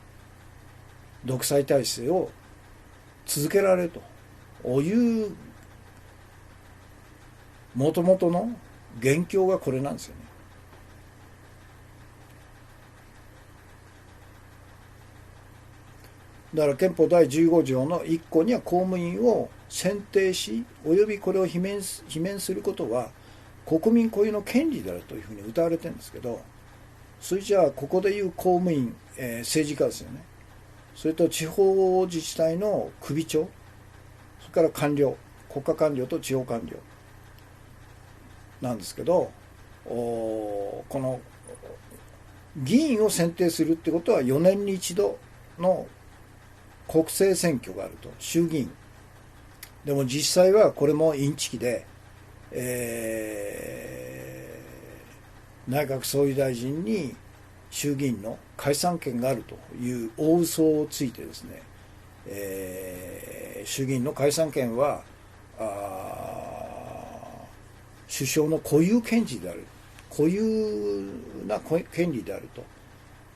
独裁体制を続けられるというもともとの元凶がこれなんですよね。だから憲法第15条の1項には、公務員を選定し及びこれを罷免することは国民固有の権利であるというふうに謳われてるんですけど、それじゃあここでいう公務員、政治家ですよね、それと地方自治体の首長、それから官僚、国家官僚と地方官僚なんですけど、この議員を選定するってことは4年に一度の国政選挙があると、衆議院でも実際はこれもインチキで、内閣総理大臣に衆議院の解散権があるという大嘘をついてですね、衆議院の解散権は首相の固有権利である、固有な権利である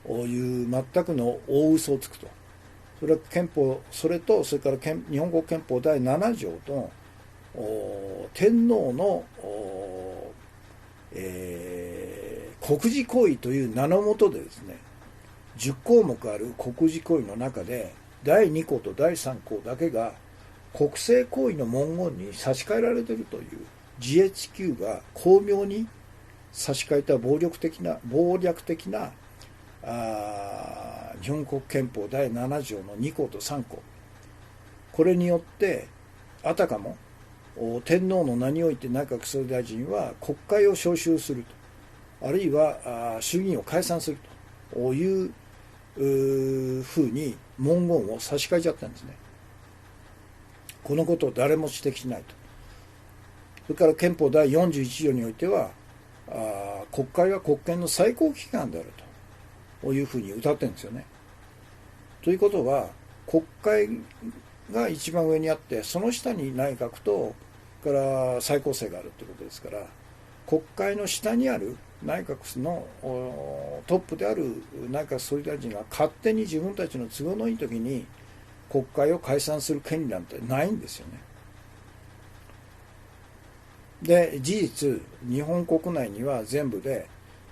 という全くの大嘘をつくと。それはそれから日本国憲法第7条と天皇の、国事行為という名のもとでですね、10項目ある国事行為の中で第2項と第3項だけが国政行為の文言に差し替えられているという GHQ が巧妙に差し替えた暴略的な日本国憲法第7条の2項と3項、これによってあたかも天皇の名において内閣総理大臣は国会を召集すると、あるいは衆議院を解散するというふうに文言を差し替えちゃったんですね。このことを誰も指摘しないと。それから憲法第41条においては国会は国権の最高機関であるというふうに謳ってるんですよね。ということは国会が一番上にあって、その下に内閣とから最高裁があるということですから、国会の下にある内閣のトップである内閣総理大臣が勝手に自分たちの都合のいい時に国会を解散する権利なんてないんですよね。で、事実日本国内には全部で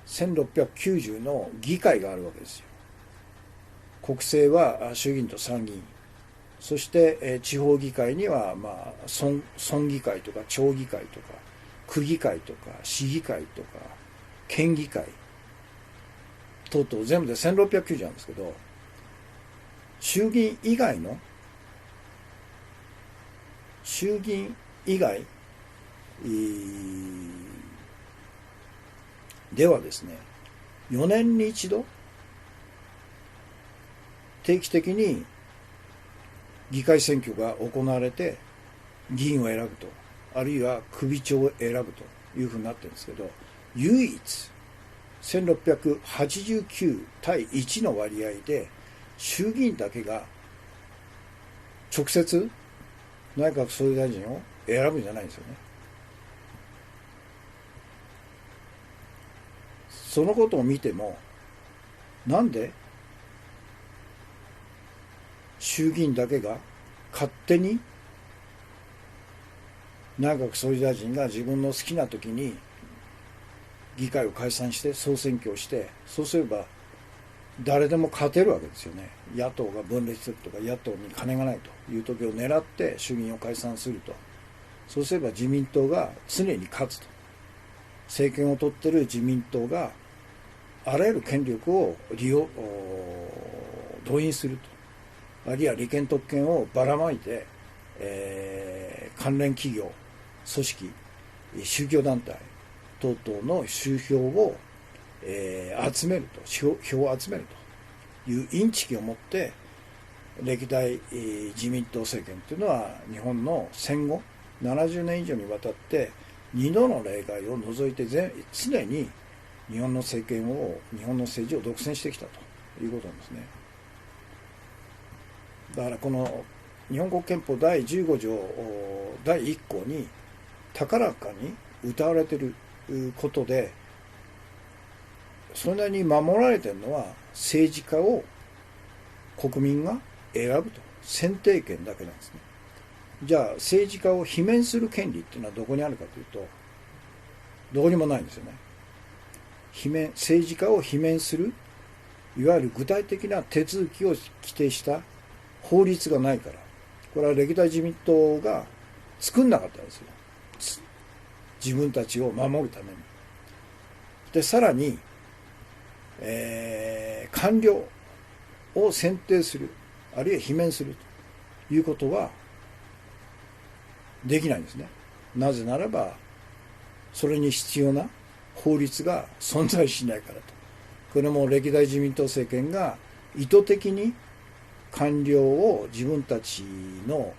1690の議会があるわけですよ。国政は衆議院と参議院、そして地方議会には村議会とか町議会とか区議会とか市議会とか県議会等々全部で1690なんですけど、衆議院以外ではですね、4年に一度定期的に議会選挙が行われて議員を選ぶと、あるいは首長を選ぶというふうになってるんですけど、唯一1689対1の割合で衆議院だけが直接内閣総理大臣を選ぶんじゃないんですよね。そのことを見ても、なんで衆議院だけが勝手に内閣総理大臣が自分の好きな時に議会を解散して総選挙をして、そうすれば誰でも勝てるわけですよね。野党が分裂するとか野党に金がないという時を狙って衆議院を解散すると、そうすれば自民党が常に勝つと、政権を取っている自民党があらゆる権力を動員すると、あるいは利権特権をばらまいて、関連企業、組織、宗教団体等々の集票を、集めると、票を集めるというインチキを持って歴代、自民党政権というのは日本の戦後70年以上にわたって2度の例外を除いて常に日本の政治を独占してきたということなんですね。だからこの日本国憲法第15条第1項に高らかに謳われていることで、それなりに守られているのは政治家を国民が選ぶと、選定権だけなんですね。じゃあ政治家を罷免する権利っていうのはどこにあるかというと、どこにもないんですよね。政治家を罷免するいわゆる具体的な手続きを規定した法律がないから、これは歴代自民党が作んなかったんですよ、自分たちを守るために。でさらに、官僚を選定する、あるいは罷免するということはできないんですね。なぜならばそれに必要な法律が存在しないからと。これも歴代自民党政権が意図的に官僚を自分たちの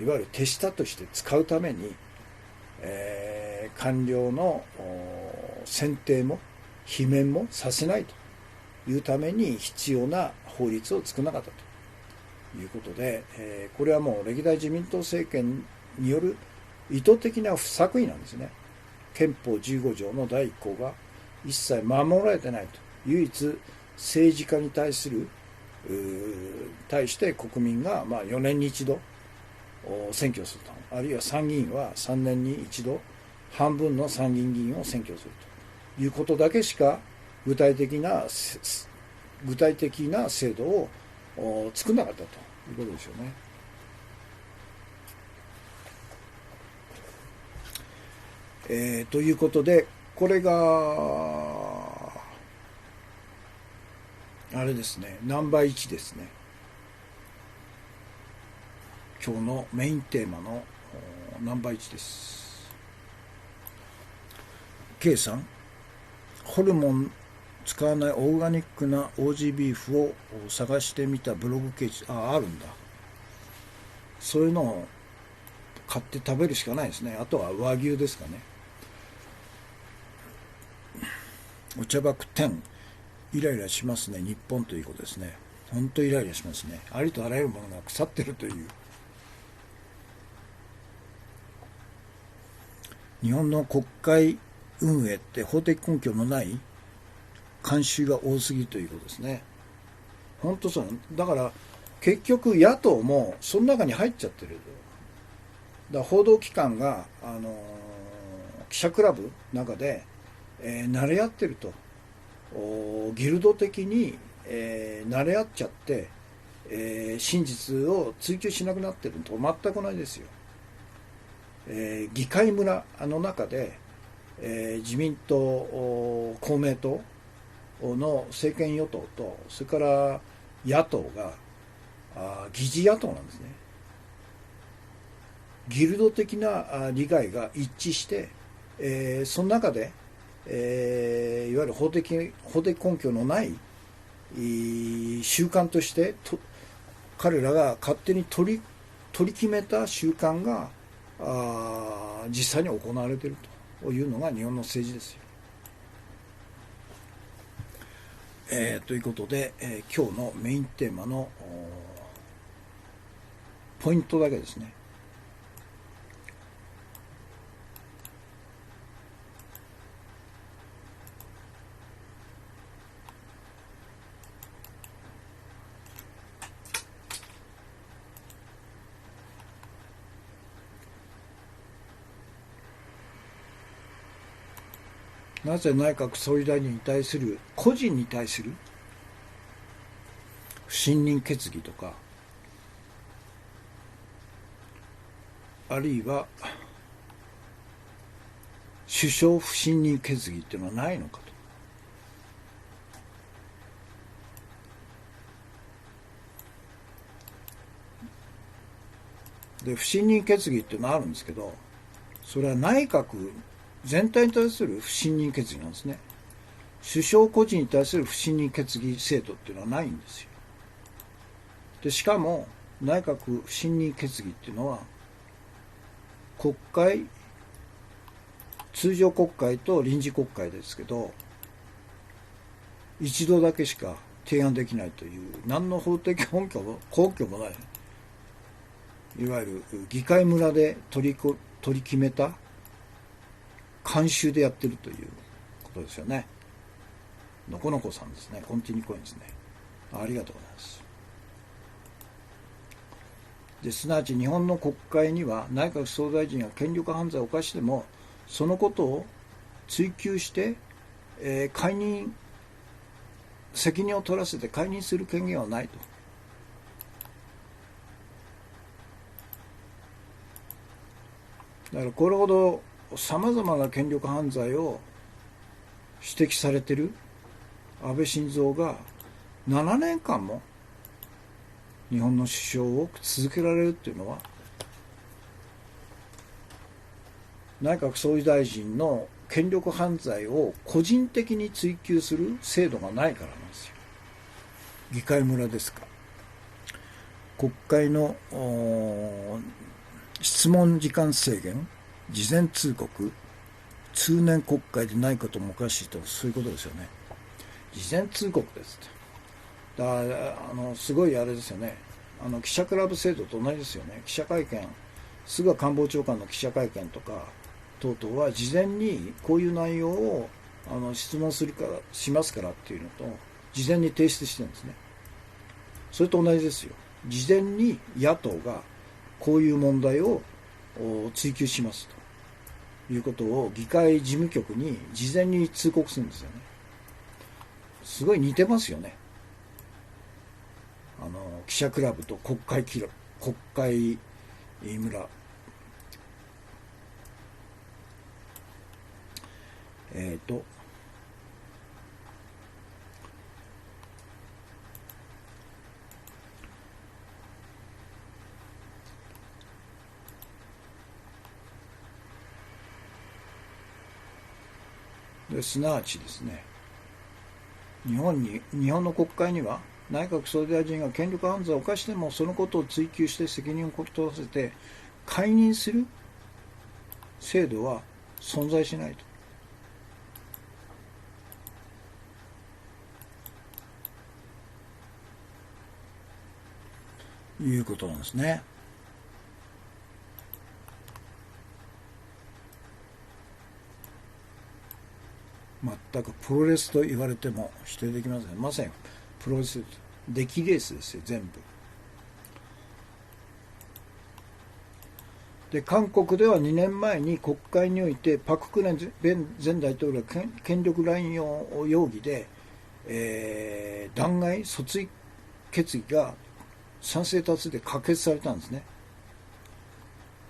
いわゆる手下として使うために、官僚の選定も罷免もさせないというために必要な法律を作らなかったということで、これはもう歴代自民党政権による意図的な不作為なんですね。憲法15条の第1項が一切守られてないと。唯一政治家に対して国民が4年に一度選挙すると。あるいは参議院は3年に一度半分の参議院議員を選挙するということだけしか具体的な制度を作らなかったということですよね。ということで、これがあれですね、ナンバー1ですね。今日のメインテーマのナンバー1です。K さん、ホルモン使わないオーガニックなオージービーフを探してみたブログ記事、あるんだ。そういうのを買って食べるしかないですね。あとは和牛ですかね。お茶爆10、イライラしますね。日本ということですね。本当イライラしますね。ありとあらゆるものが腐ってるという。日本の国会運営って法的根拠のない慣習が多すぎるということですね。本当そう。だから結局野党もその中に入っちゃってる。だから報道機関が記者クラブの中で、慣れ合ってると。ギルド的に、慣れ合っちゃって、真実を追求しなくなってるのと全く同じですよ。議会村の中で、自民党、公明党の政権与党と、それから野党が議事野党なんですね。ギルド的な利害が一致して、その中で、いわゆる法的根拠のない習慣として彼らが勝手に取り決めた習慣が実際に行われているというのが日本の政治ですよ。ということで、今日のメインテーマのポイントだけですね。なぜ内閣総理大臣に対する個人に対する不信任決議とか、あるいは首相不信任決議っていうのはないのかと。で、不信任決議っていうのはあるんですけど、それは内閣全体に対する不信任決議なんですね。首相個人に対する不信任決議制度っていうのはないんですよ。で、しかも内閣不信任決議っていうのは国会、通常国会と臨時国会ですけど、一度だけしか提案できないという何の法的根拠もない、いわゆる議会村で取り決めた慣習でやってるということですよね。のこのこさんですね。コンティニコインですね。ありがとうございます。ですなわち日本の国会には内閣総理大臣が権力犯罪を犯してもそのことを追及して、解任、責任を取らせて解任する権限はないと。だからこれほどさまざまな権力犯罪を指摘されている安倍晋三が7年間も日本の首相を続けられるっていうのは内閣総理大臣の権力犯罪を個人的に追及する制度がないからなんですよ。議会村ですか。国会の質問時間制限、事前通告、通年国会でないこともおかしいと、そういうことですよね。事前通告ですって。だからすごいあれですよね。記者クラブ制度と同じですよね。記者会見、菅官房長官の記者会見とか等々は事前にこういう内容を質問しますからっていうのと事前に提出してるんですね。それと同じですよ。事前に野党がこういう問題を追及しますということを議会事務局に事前に通告するんですよね。すごい似てますよね。記者クラブと国会村。すなわちですね、日本の国会には内閣総理大臣が権力犯罪を犯してもそのことを追及して責任を取らせて解任する制度は存在しないということなんですね。全くプロレスと言われても否定できません。まさにプロレス、出来レースですよ、全部。で、韓国では2年前に国会においてパク・クネ前大統領が権力乱用容疑で、弾劾訴追決議が賛成多数で可決されたんですね。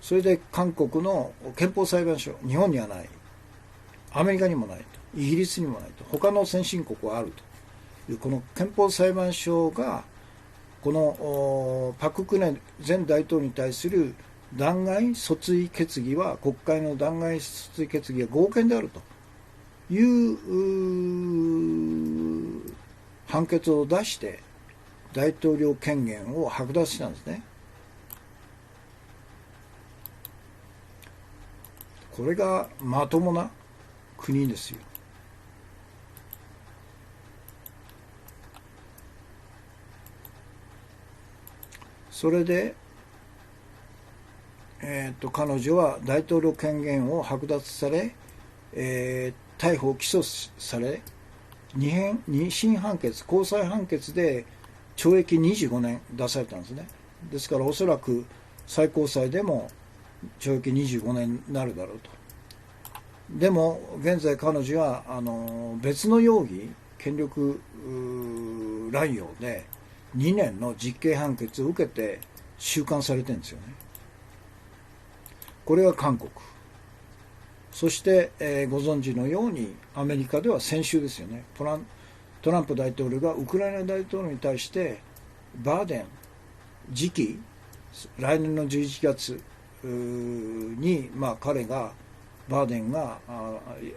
それで韓国の憲法裁判所、日本にはない、アメリカにもないと、イギリスにもないと、他の先進国はあるという、この憲法裁判所がこのパク・クネ前大統領に対する弾劾訴追決議は、国会の弾劾訴追決議は合憲であるという判決を出して大統領権限を剥奪したんですね。これがまともな国ですよ。それで、彼女は大統領権限を剥奪され、逮捕・起訴され、二審判決、高裁判決で懲役25年出されたんですね。ですからおそらく最高裁でも懲役25年になるだろうと。でも現在彼女は別の容疑、権力乱用で2年の実刑判決を受けて収監されてるんですよね。これが韓国。そして、ご存知のようにアメリカでは先週ですよね、トランプ大統領がウクライナ大統領に対してバーデン次期来年の11月に、バーデンが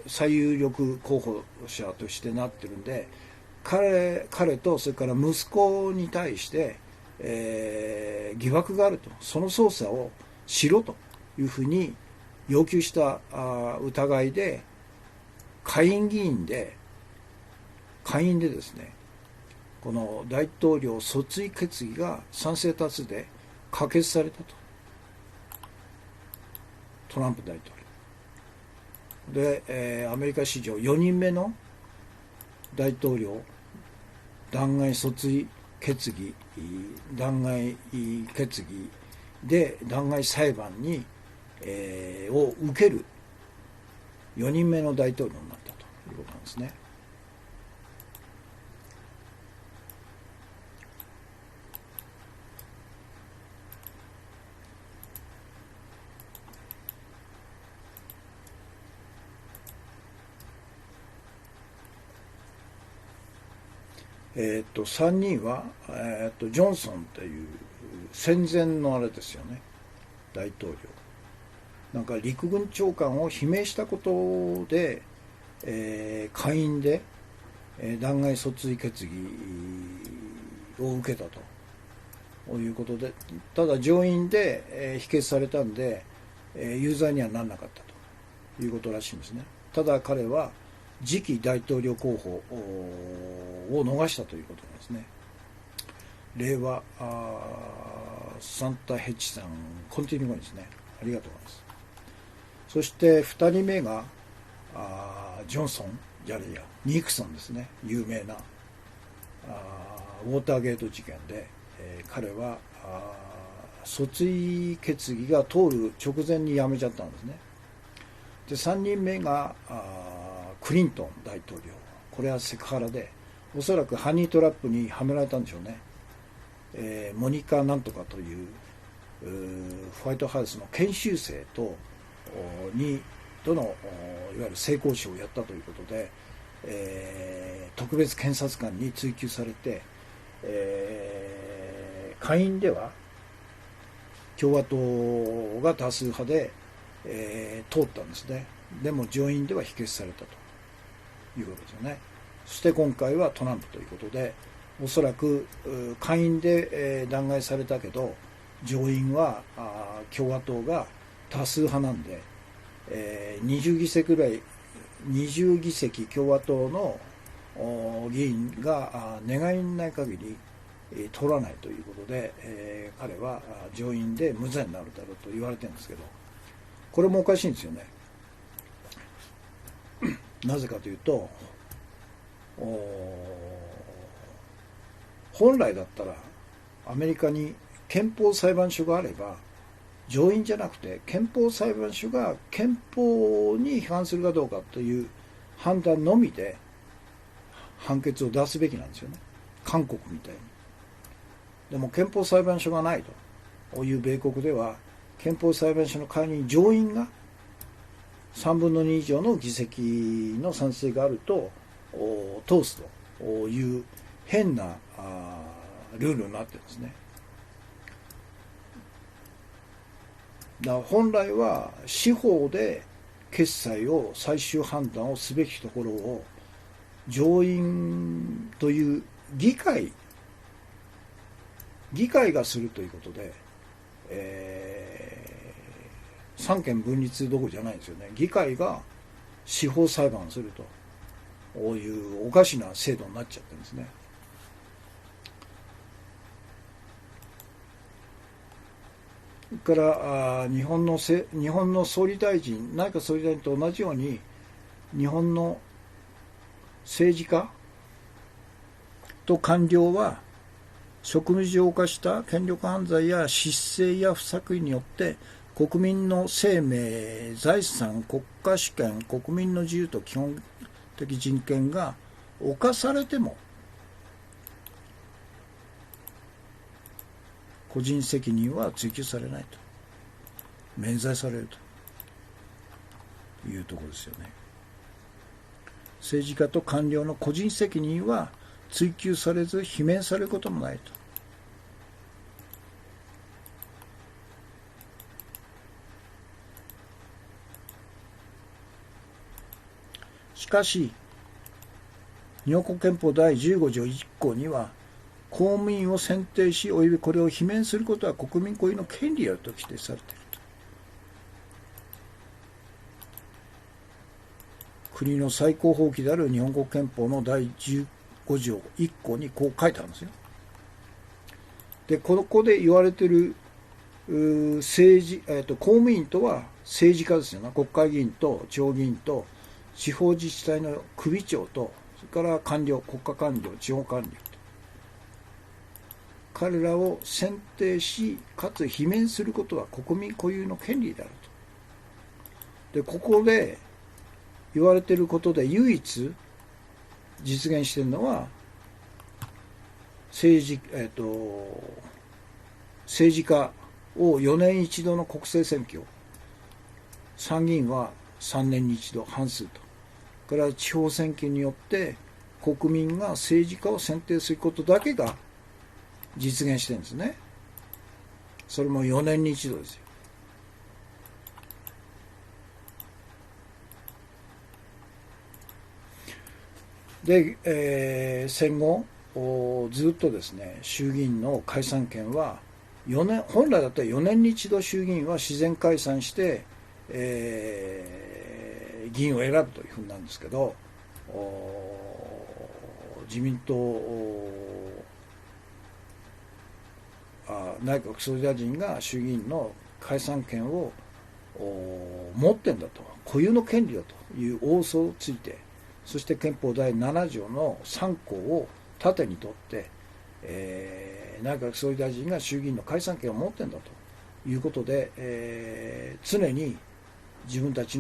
最有力候補者としてなってるんで、彼とそれから息子に対して、疑惑があると、その捜査をしろというふうに要求した疑いで、下院でですね、この大統領訴追決議が賛成多数で可決されたと。トランプ大統領で、アメリカ史上4人目の大統領弾劾訴追決議で弾劾裁判を受ける4人目の大統領になったということなんですね。3人は、ジョンソンという戦前のあれですよね、大統領。なんか陸軍長官を罷免したことで、下院で、弾劾訴追決議を受けたということで、ただ上院で、否決されたんで、有罪にはならなかったということらしいんですね。ただ彼は次期大統領候補を逃したということなんですね。令和サンタヘッジさん、コンティニュー後ですね。ありがとうございます。そして2人目がジョンソン、ニクソンですね。有名なウォーターゲート事件で、彼は訴追決議が通る直前に辞めちゃったんですね。で3人目がクリントン大統領。これはセクハラで、おそらくハニートラップにはめられたんでしょうね。モニカなんとかというホワイトハウスの研修生とのいわゆる性交渉をやったということで、特別検察官に追及されて、下院では共和党が多数派で、通ったんですね。でも上院では否決されたということですよね。そして今回はトランプということで、おそらく下院で、弾劾されたけど上院は共和党が多数派なんで、20議席ぐらい、20議席共和党の議員が願いない限り取らないということで、彼は上院で無罪になるだろうと言われてるんですけど、これもおかしいんですよね。なぜかというと、本来だったらアメリカに憲法裁判所があれば、上院じゃなくて憲法裁判所が憲法に違反するかどうかという判断のみで判決を出すべきなんですよね。韓国みたいに。でも憲法裁判所がないという米国では、憲法裁判所の代わりに上院が3分の2以上の議席の賛成があると通すという変なルールになってるんですね。だから本来は司法で決裁を最終判断をすべきところを上院という議会がするということで、三権分立どころじゃないんですよね。議会が司法裁判をするというおかしな制度になっちゃってるんですね。それから日本の総理大臣、内閣総理大臣と同じように、日本の政治家と官僚は職務上犯した権力犯罪や失政や不作為によって国民の生命、財産、国家主権、国民の自由と基本的人権が侵されても個人責任は追及されないと、免罪されるというところですよね。政治家と官僚の個人責任は追及されず罷免されることもないと。しかし日本国憲法第15条1項には、公務員を選定し及びこれを罷免することは国民固有の権利であると規定されていると。国の最高法規である日本国憲法の第15条1項にこう書いてあるんですよ。でここで言われている公務員とは政治家ですよね。国会議員と地方議員と地方自治体の首長と、それから官僚、国家官僚、地方官僚と、彼らを選定しかつ罷免することは国民固有の権利であると。でここで言われていることで唯一実現しているのは、政治家を4年一度の国政選挙、参議院は3年に一度半数と、から地方選挙によって国民が政治家を選定することだけが実現してるんですね。それも4年に一度ですよ。で、戦後ずっとですね、衆議院の解散権は本来だったら4年に一度衆議院は自然解散して、議員を選ぶというふうなんですけど、自民党内閣総理大臣が衆議院の解散権を持ってんだと、固有の権利だという大嘘をついて、そして憲法第7条の3項を盾にとって、内閣総理大臣が衆議院の解散権を持ってんだということで、常に自分たち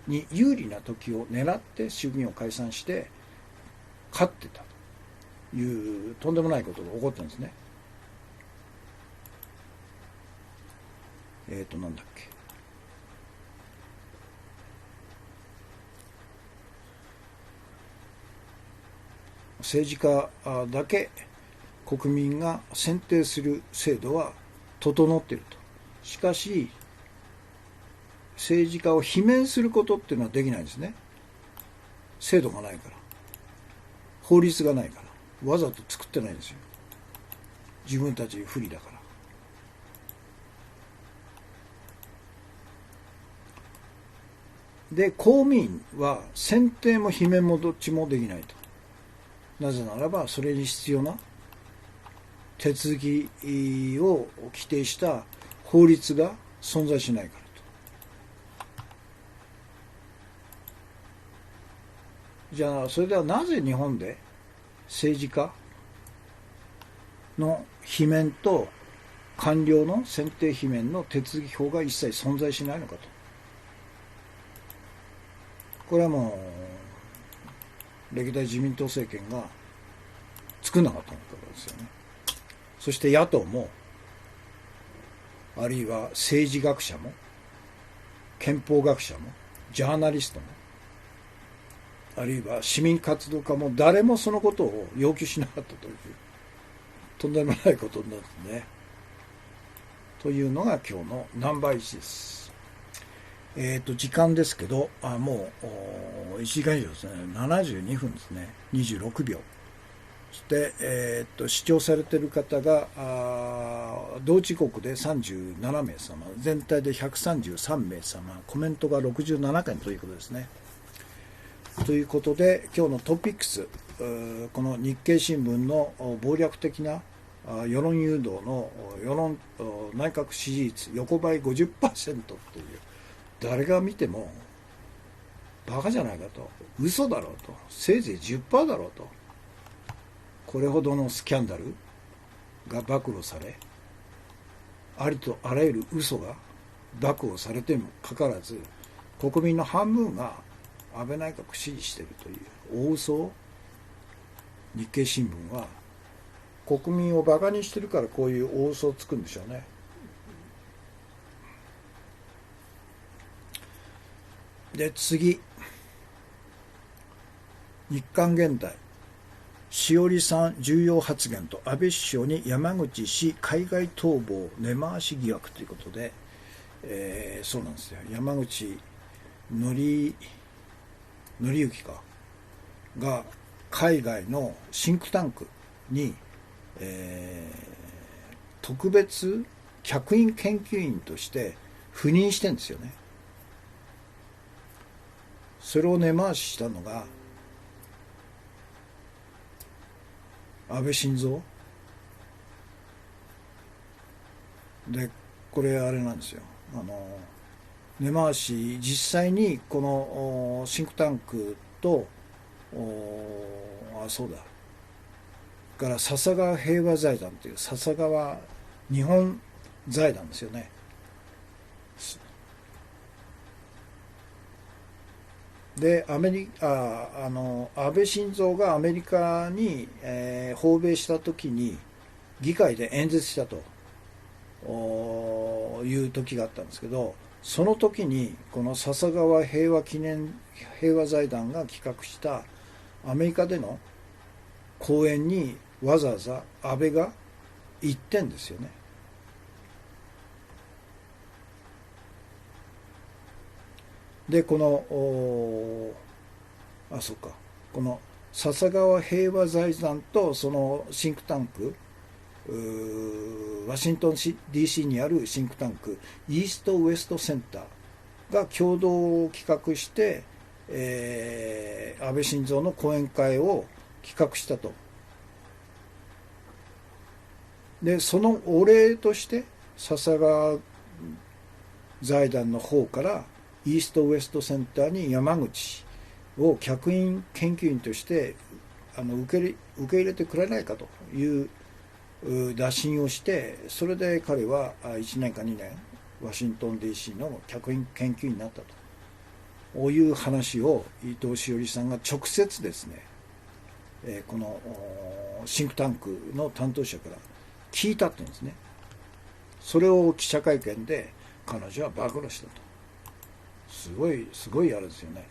に有利な時を狙って衆議院を解散して勝ってたというとんでもないことが起こったんですね。なんだっけ、政治家だけ国民が選定する制度は整っていると。しかし政治家を罷免することっていうのはできないんですね。制度がないから、法律がないから、わざと作ってないんですよ。自分たち不利だから。で、公務員は選定も罷免もどっちもできないと。なぜならばそれに必要な手続きを規定した法律が存在しないからと。じゃあそれではなぜ日本で政治家の罷免と官僚の選定罷免の手続き法が一切存在しないのかと。これはもう歴代自民党政権が作んなかったわけですよね。そして野党も、あるいは政治学者も憲法学者もジャーナリストも、あるいは市民活動家も誰もそのことを要求しなかったというとんでもないことになってね。というのが今日のナンバー1です。時間ですけど、もう1時間以上ですね。72分ですね。26秒。そして、視聴されている方が同時刻で37名様、全体で133名様、コメントが67件ということですね。ということで今日のトピックス、この日経新聞の謀略的な世論誘導の内閣支持率横ばい 50% という、誰が見てもバカじゃないかと、嘘だろうと、せいぜい 10% だろうと、これほどのスキャンダルが暴露され、ありとあらゆる嘘が暴露されてもかかわらず、国民の半分が安倍内閣支持しているという大嘘を日経新聞は、国民をバカにしてるからこういう大嘘をつくんでしょうね。で、次、日刊現代、しおりさん重要発言と安倍首相に山口氏海外逃亡根回し疑惑ということで、そうなんですよ。山口紀之が海外のシンクタンクに、特別客員研究員として赴任してるんですよね。それを根回ししたのが安倍晋三で、これあれなんですよ。根回し、実際にこのシンクタンクとそうだから笹川平和財団という笹川日本財団ですよね。で安倍晋三がアメリカに、訪米した時に議会で演説したという時があったんですけど、その時にこの笹川平和財団が企画したアメリカでの講演にわざわざ安倍が行ってんですよね。でこのこの笹川平和財団とそのシンクタンク、ワシントン DC にあるシンクタンクイーストウエストセンターが共同企画して、安倍晋三の講演会を企画したとでそのお礼として笹川財団の方からイーストウエストセンターに山口を客員研究員として受け入れてくれないかという打診をして、それで彼は1年か2年ワシントン DC の客員研究員になったという話を伊藤詩織さんが直接ですね、このシンクタンクの担当者から聞いたって言うんですね。それを記者会見で彼女は暴露したと。すごいあれですよね。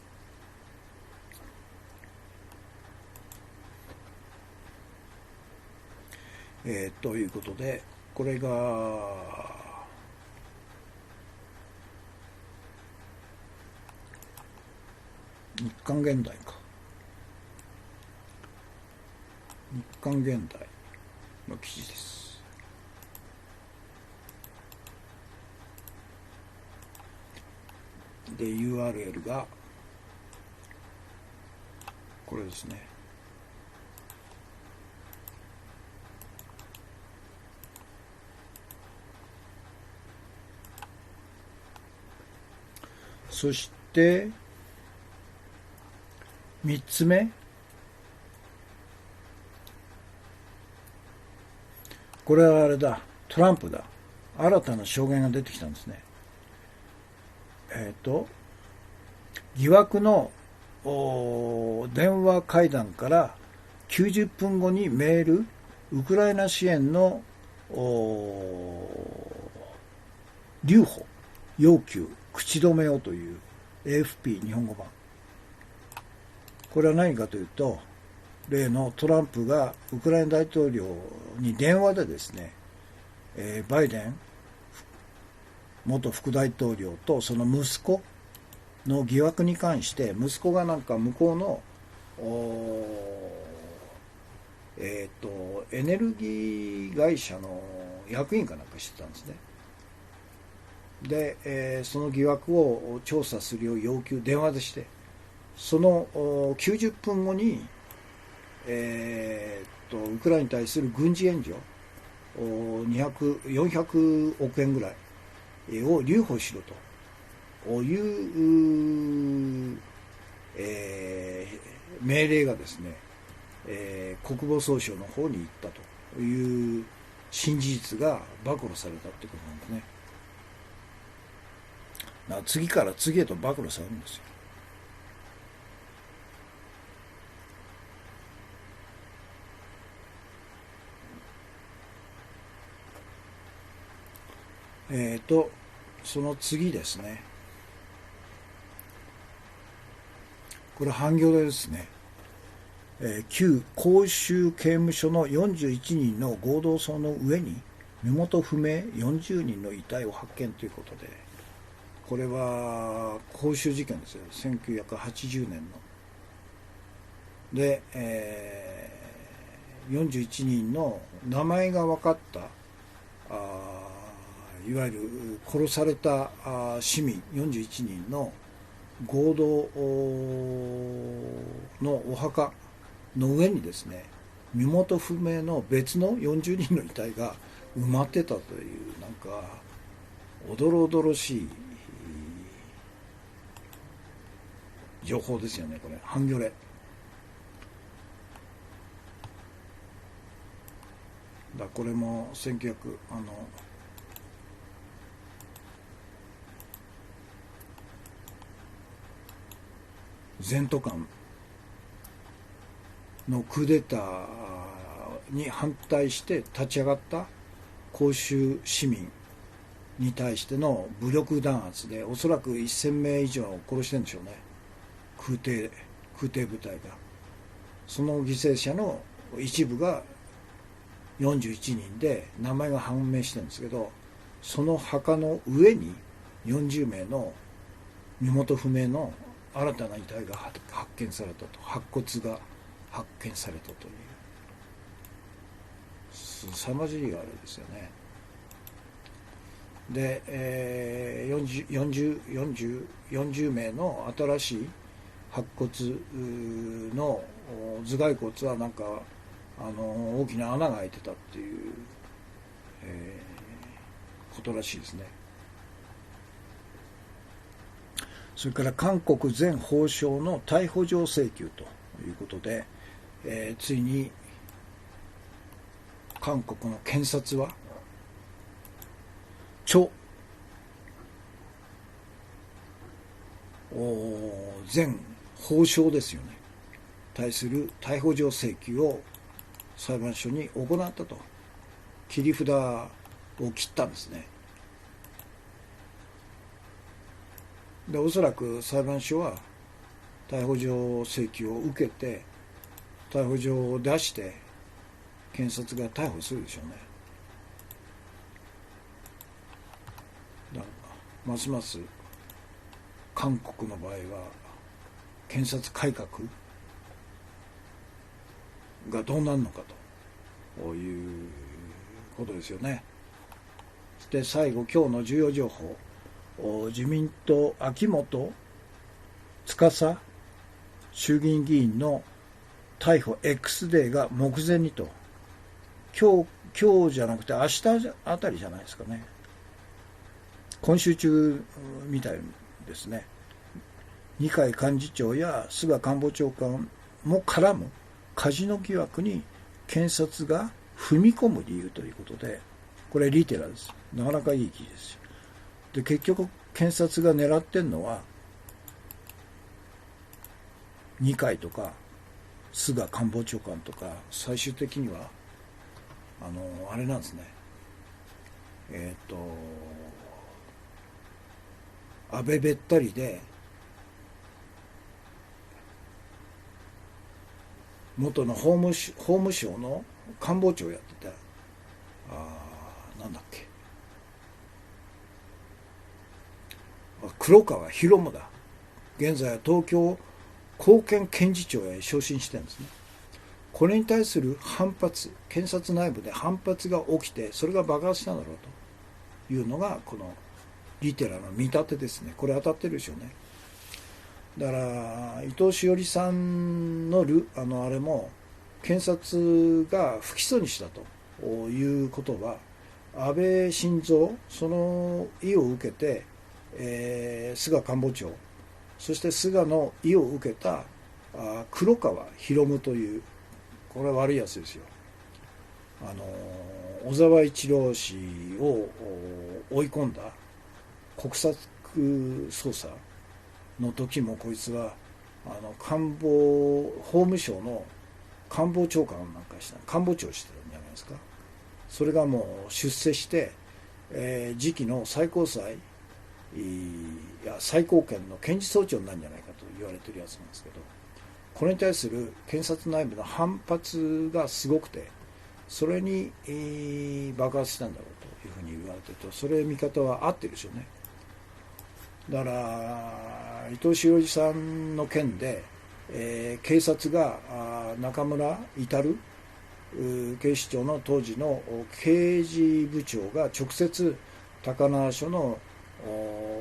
ということで、これが日刊現代か、日刊現代の記事です。で URL がこれですね。そして3つ目、これはあれだ、トランプだ。新たな証言が出てきたんですね。疑惑の電話会談から90分後にメール、ウクライナ支援の留保要求口止めをという AFP 日本語版。これは何かというと、例のトランプがウクライナ大統領に電話でですね、バイデン元副大統領とその息子の疑惑に関して、息子がなんか向こうのエネルギー会社の役員かなんかしてたんですね。で、その疑惑を調査するよう要求電話でして、その90分後に、ウクライナに対する軍事援助400億円ぐらいを留保しろという、命令がですね、国防総省の方に行ったという新事実が暴露されたということなんですね。次から次へと暴露されるんですよ。その次ですね。これ半行ですね。旧公衆刑務所の41人の合同葬の上に身元不明40人の遺体を発見ということで、これは公衆事件ですよ。1980年の。で、41人の名前が分かったいわゆる殺された市民41人の合同のお墓の上にですね、身元不明の別の40人の遺体が埋まってたという、なんかおどろおどろしい情報ですよね。これ半魚レだ。これも1900全都監のクーデターに反対して立ち上がった公衆市民に対しての武力弾圧で、おそらく1000名以上を殺してるんでしょうね。空挺部隊が。その犠牲者の一部が41人で名前が判明してるんですけど、その墓の上に40名の身元不明の新たな遺体が発見されたと、白骨が発見されたという凄まじいあれですよね。で、40名の新しい白骨の頭蓋骨はなんか大きな穴が開いてたっていうことらしいですね。それから韓国前法相の逮捕状請求ということで、ついに韓国の検察はチョ前法相ですよね、対する逮捕状請求を裁判所に行ったと、切り札を切ったんですね。でおそらく裁判所は逮捕状請求を受けて逮捕状を出して検察が逮捕するでしょうね。だからますます韓国の場合は検察改革がどうなるのかということですよね。そして最後、今日の重要情報、自民党秋元司衆議院議員の逮捕 X デーが目前にと、今日じゃなくて明日あたりじゃないですかね。今週中みたいですね。二階幹事長や菅官房長官も絡むカジノ疑惑に検察が踏み込む理由ということで、これリテラです。なかなかいい記事ですよ。で結局検察が狙ってるのは二階とか菅官房長官とか、最終的にはあれなんですね、安倍べったりで元の法務省の官房長をやってたなんだっけ、黒川博夢だ。現在は東京高検検事長へ昇進してるんですね。これに対する反発、検察内部で反発が起きて、それが爆発したんだろうというのがこのリテラの見立てですね。これ当たってるでしょうね。だから伊藤詩織さんのあれも検察が不起訴にしたということは、安倍晋三その意を受けて、菅官房長、そして菅の意を受けた黒川博夢という、これは悪いやつですよ。小沢一郎氏を追い込んだ国策捜査の時も、こいつは法務省の官房長官なんかした官房長してたんじゃないですか。それがもう出世して、次期の最高裁や最高検の検事総長になるんじゃないかと言われてるやつなんですけど、これに対する検察内部の反発がすごくて、それに、爆発したんだろうというふうに言われてると、それ見方は合ってるでしょうね。だから伊藤詩織さんの件で、警察が中村至警視庁の当時の刑事部長が直接高輪署の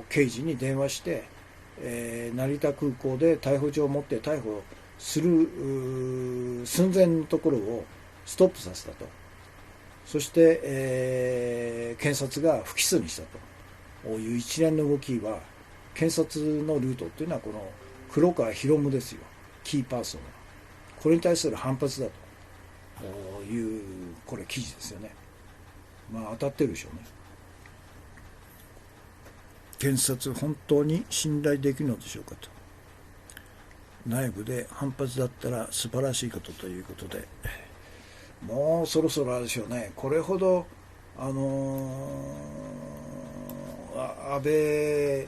刑事に電話して、成田空港で逮捕状を持って逮捕する寸前のところをストップさせたと。そして、検察が不起訴にしたという一連の動きは、検察のルートというのはこの黒川博夢ですよ、キーパーソンが。これに対する反発だという、これ記事ですよね。まあ当たってるでしょうね。検察本当に信頼できるのでしょうかと。内部で反発だったら素晴らしいことということで、もうそろそろあれでしょうね。これほど安倍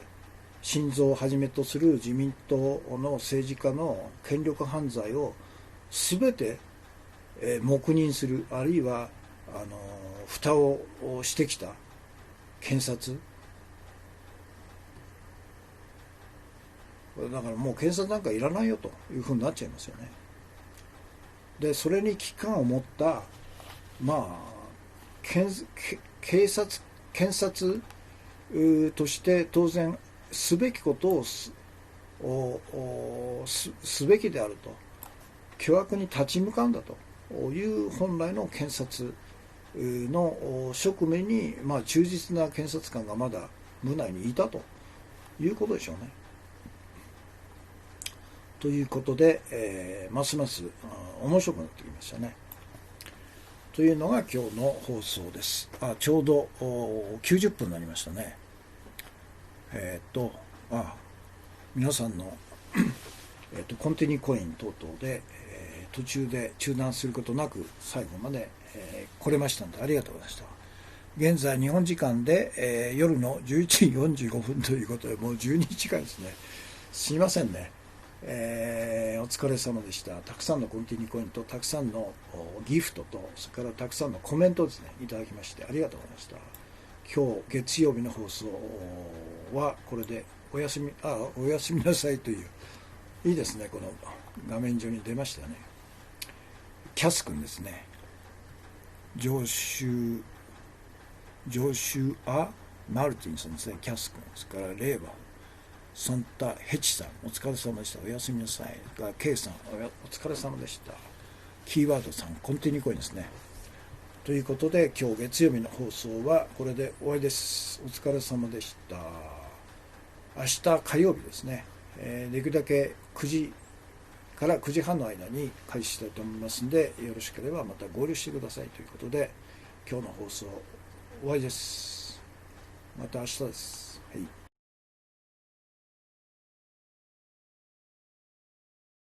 晋三をはじめとする自民党の政治家の権力犯罪を全て黙認する、あるいは蓋をしてきた検察だから、もう検察なんかいらないよというふうになっちゃいますよね。でそれに危機感を持った検察として当然すべきことをすべきであると、巨悪に立ち向かうんだという本来の検察の職務に、忠実な検察官がまだ部内にいたということでしょうね。ということで、ますます面白くなってきましたね。というのが今日の放送です。ちょうど90分になりましたね。皆さんのコンティニューコイン等々で、途中で中断することなく最後まで、来れましたのでありがとうございました。現在日本時間で、夜の11時45分ということでもう12時間ですね。すいませんね。お疲れ様でした。たくさんのコンティニューコインとたくさんのギフトとそれからたくさんのコメントをですねいただきましてありがとうございました。今日月曜日の放送はこれでおやすみなさいといういいですね。この画面上に出ましたね。キャス君ですね。ジョシュア・マルティンさんですね。キャス君ですからレーバーサンタヘチさんお疲れ様でした。おやすみなさい。ケイさんお疲れ様でした。キーワードさんコンティニューコインですね。ということで今日月曜日の放送はこれで終わりです。お疲れ様でした。明日火曜日ですね、できるだけ9時から9時半の間に開始したいと思いますのでよろしければまた合流してくださいということで今日の放送終わりです。また明日です。はい。